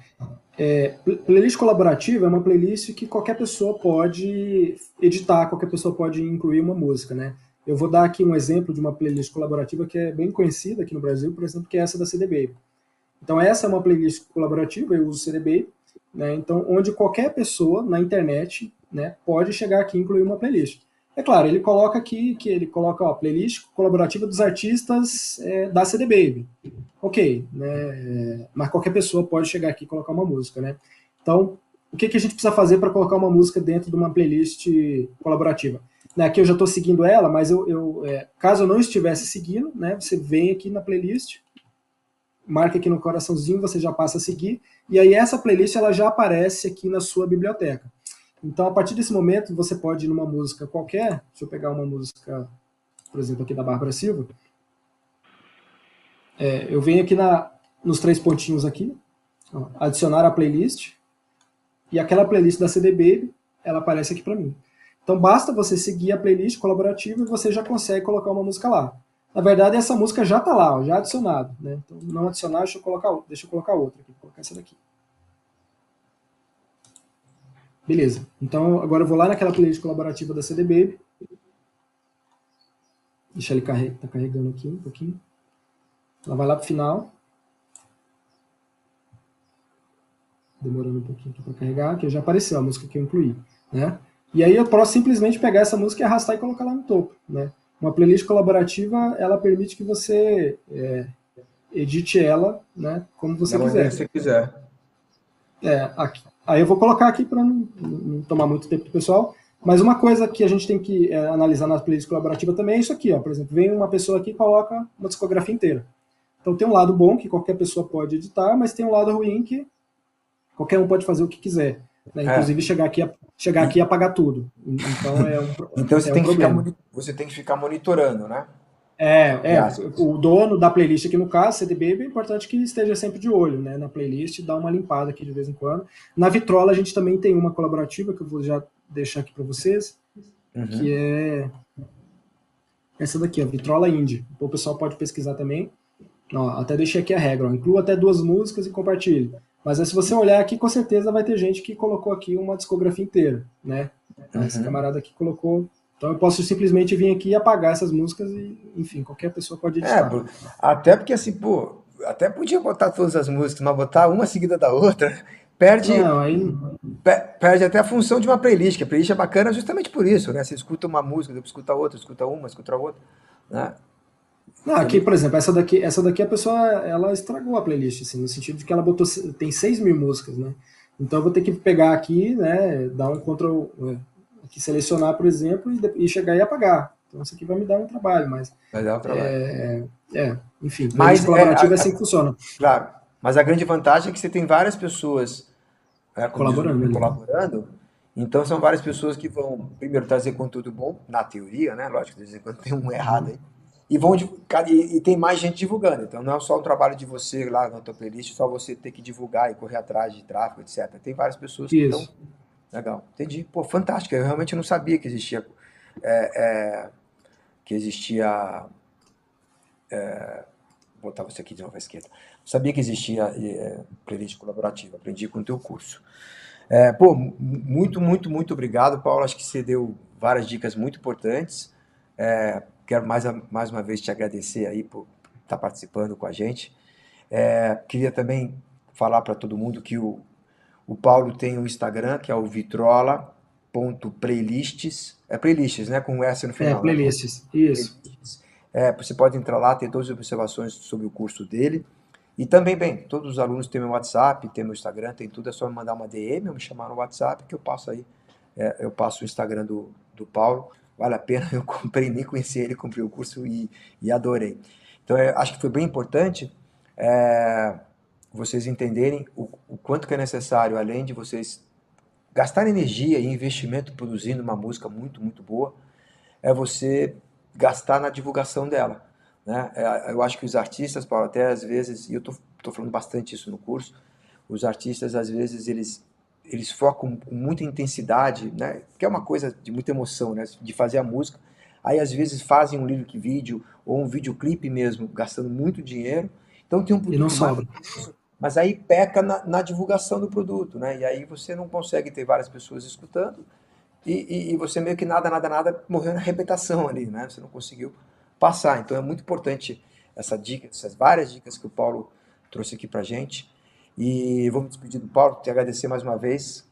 Playlist colaborativa é uma playlist que qualquer pessoa pode editar, qualquer pessoa pode incluir uma música, né? Eu vou dar aqui um exemplo de uma playlist colaborativa que é bem conhecida aqui no Brasil, por exemplo, que é essa da CD Baby. Então, essa é uma playlist colaborativa, eu uso o CD Baby, né? Então, onde qualquer pessoa na internet, né, pode chegar aqui e incluir uma playlist. É claro, ele coloca aqui que ele coloca playlist colaborativa dos artistas da CD Baby. Ok, né? Mas qualquer pessoa pode chegar aqui e colocar uma música, né? Então, o que a gente precisa fazer para colocar uma música dentro de uma playlist colaborativa? Aqui eu já estou seguindo ela, mas caso eu não estivesse seguindo, né, você vem aqui na playlist, marca aqui no coraçãozinho, você já passa a seguir, e aí essa playlist ela já aparece aqui na sua biblioteca. Então, a partir desse momento, você pode ir numa música qualquer, deixa eu pegar uma música, por exemplo, aqui da Bárbara Silva, eu venho aqui nos 3 pontinhos aqui, ó, adicionar a playlist, e aquela playlist da CD Baby, ela aparece aqui para mim. Então, basta você seguir a playlist colaborativa e você já consegue colocar uma música lá. Na verdade, essa música já está lá, ó, já adicionada, né? Então, não adicionar, deixa eu colocar outra aqui, vou colocar essa daqui. Beleza. Então, agora eu vou lá naquela playlist colaborativa da CD Baby. Deixa ele tá carregando aqui um pouquinho. Ela vai lá pro final. Demorando um pouquinho aqui para carregar, que já apareceu a música que eu incluí, né? E aí eu posso simplesmente pegar essa música e arrastar e colocar lá no topo, né? Uma playlist colaborativa, ela permite que você edite ela, né, como você quiser. Se você quiser. Aqui. Aí eu vou colocar aqui para não tomar muito tempo do pessoal, mas uma coisa que a gente tem que analisar na playlist colaborativa também é isso aqui, ó. Por exemplo, vem uma pessoa aqui e coloca uma discografia inteira. Então tem um lado bom que qualquer pessoa pode editar, mas tem um lado ruim que qualquer um pode fazer o que quiser, né? Inclusive chegar aqui e apagar tudo. Então então você tem que ficar monitorando, né? O dono da playlist aqui no caso, CD Baby, é importante que esteja sempre de olho, né, na playlist, dar uma limpada aqui de vez em quando. Na Vitrola a gente também tem uma colaborativa que eu vou já deixar aqui para vocês, que é essa daqui, a Vitrola Indie. O pessoal pode pesquisar também. Ó, até deixei aqui a regra, ó, inclua até 2 músicas e compartilhe. Mas se você olhar aqui, com certeza vai ter gente que colocou aqui uma discografia inteira, né? Esse camarada aqui colocou. Então eu posso simplesmente vir aqui e apagar essas músicas e, enfim, qualquer pessoa pode editar. Até porque assim, pô, até podia botar todas as músicas, mas botar uma seguida da outra, perde até a função de uma playlist, que a playlist é bacana justamente por isso, né? Você escuta uma música, depois escuta outra, escuta uma, escuta outra, né? Não, aqui, por exemplo, essa daqui a pessoa, ela estragou a playlist, assim, no sentido de que ela tem 6.000 músicas, né? Então eu vou ter que pegar aqui, né, dar um Ctrl, aqui selecionar, por exemplo, e chegar e apagar. Então isso aqui vai me dar um trabalho, mas... Vai dar um trabalho. Enfim, playlist colaborativa é assim que funciona. Claro, mas a grande vantagem é que você tem várias pessoas colaborando, então são várias pessoas que vão, primeiro, trazer conteúdo bom, na teoria, né? Lógico, de vez em quando tem um errado aí. E tem mais gente divulgando, então não é só um trabalho de você lá na tua playlist, só você ter que divulgar e correr atrás de tráfego, etc. Tem várias pessoas que estão... Legal, entendi. Pô, fantástico, eu realmente não sabia que existia... Vou botar você aqui de novo à esquerda. Não sabia que existia playlist colaborativa, aprendi com o teu curso. Pô, muito, muito, muito obrigado, Paulo, acho que você deu várias dicas muito importantes. Quero mais uma vez te agradecer aí por estar participando com a gente. Queria também falar para todo mundo que o Paulo tem um Instagram, que é o vitrola.playlists. Playlists, né? Com um S no final. Playlists, né? Isso. Você pode entrar lá, ter todas as observações sobre o curso dele. E também, todos os alunos têm meu WhatsApp, têm meu Instagram, tem tudo. É só me mandar uma DM ou me chamar no WhatsApp que eu passo aí. Eu passo o Instagram do Paulo. Vale a pena, eu comprei, nem conheci ele, comprei o curso e adorei. Então, acho que foi bem importante vocês entenderem o quanto que é necessário, além de vocês gastarem energia e investimento produzindo uma música muito, muito boa, é você gastar na divulgação dela, né? Eu acho que os artistas, Paulo, até às vezes, e eu tô falando bastante isso no curso, os artistas, às vezes, eles focam com muita intensidade, né? Que é uma coisa de muita emoção, né? De fazer a música, aí às vezes fazem um lyric vídeo ou um videoclipe mesmo, gastando muito dinheiro. Então tem um E não produto sobra. maravilhoso, mas aí peca na divulgação do produto, né? E aí você não consegue ter várias pessoas escutando e você meio que nada, morreu na repetição ali, né? Você não conseguiu passar. Então é muito importante essa dica, essas várias dicas que o Paulo trouxe aqui pra gente. E vou me despedir do Paulo, te agradecer mais uma vez.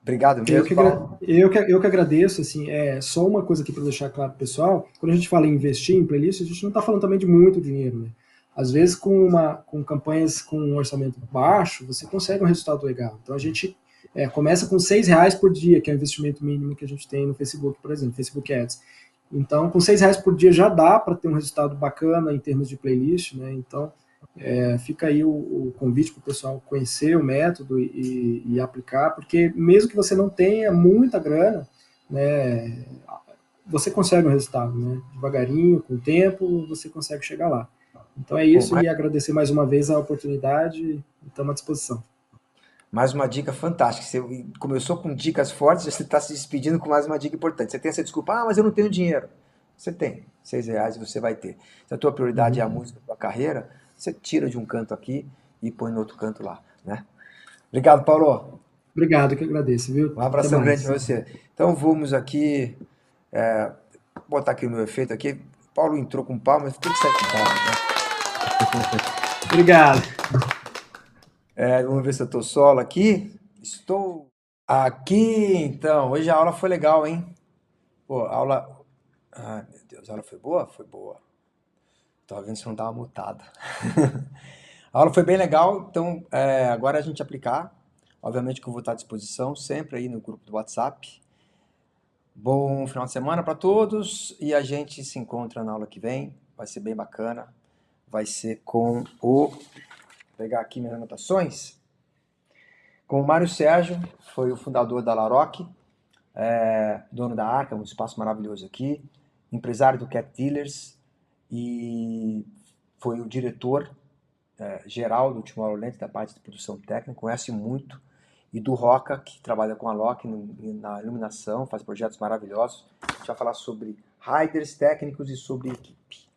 Obrigado mesmo, Paulo. Eu que agradeço, assim, só uma coisa aqui para deixar claro pro pessoal, quando a gente fala em investir em playlist, a gente não está falando também de muito dinheiro, né? Às vezes com campanhas com um orçamento baixo, você consegue um resultado legal. Então a gente começa com R$ 6 por dia, que é o investimento mínimo que a gente tem no Facebook, por exemplo, Facebook Ads. Então com R$ 6 por dia já dá para ter um resultado bacana em termos de playlist, né? Então fica aí o convite para o pessoal conhecer o método e aplicar, porque mesmo que você não tenha muita grana, né, você consegue um resultado, né? Devagarinho, com o tempo, você consegue chegar lá. Então é Pô, isso, e agradecer mais uma vez a oportunidade e estamos à disposição. mais uma dica fantástica. Você começou com dicas fortes, você está se despedindo com mais uma dica importante. Você tem essa desculpa, mas eu não tenho dinheiro. Você tem, R$ 6 você vai ter. Se a tua prioridade é a música, a tua carreira, você tira de um canto aqui e põe no outro canto lá, né? Obrigado, Paulo. Obrigado, que agradeço, viu? Um Até abração grande mais. para você. Então vamos aqui, botar aqui o meu efeito aqui. Paulo entrou com pau, mas tem que sair com pau, né? Obrigado. Vamos ver se eu tô solo aqui. Estou aqui, então. Hoje a aula foi legal, hein? Pô, a aula. Ai, meu Deus, a aula foi boa? Foi boa. Tava vendo se não tava mutada. A aula foi bem legal, então agora a gente aplicar. Obviamente que eu vou estar à disposição sempre aí no grupo do WhatsApp. Bom final de semana para todos e a gente se encontra na aula que vem. Vai ser bem bacana. Vai ser com o. Vou pegar aqui minhas anotações. Com o Mário Sérgio, foi o fundador da Laroque, dono da Arca, um espaço maravilhoso aqui, empresário do Cat Dealers e foi o diretor geral do Tomorrowland, da parte de produção técnica, conhece muito, e do Roca, que trabalha com a Loki na iluminação, faz projetos maravilhosos. A gente vai falar sobre riders técnicos e sobre equipe.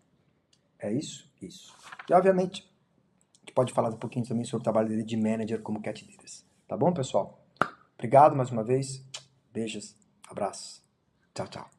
É isso? Isso. E, obviamente, a gente pode falar um pouquinho também sobre o trabalho dele de manager como Cat Dealers. Tá bom, pessoal? Obrigado mais uma vez. Beijos, abraços. Tchau, tchau.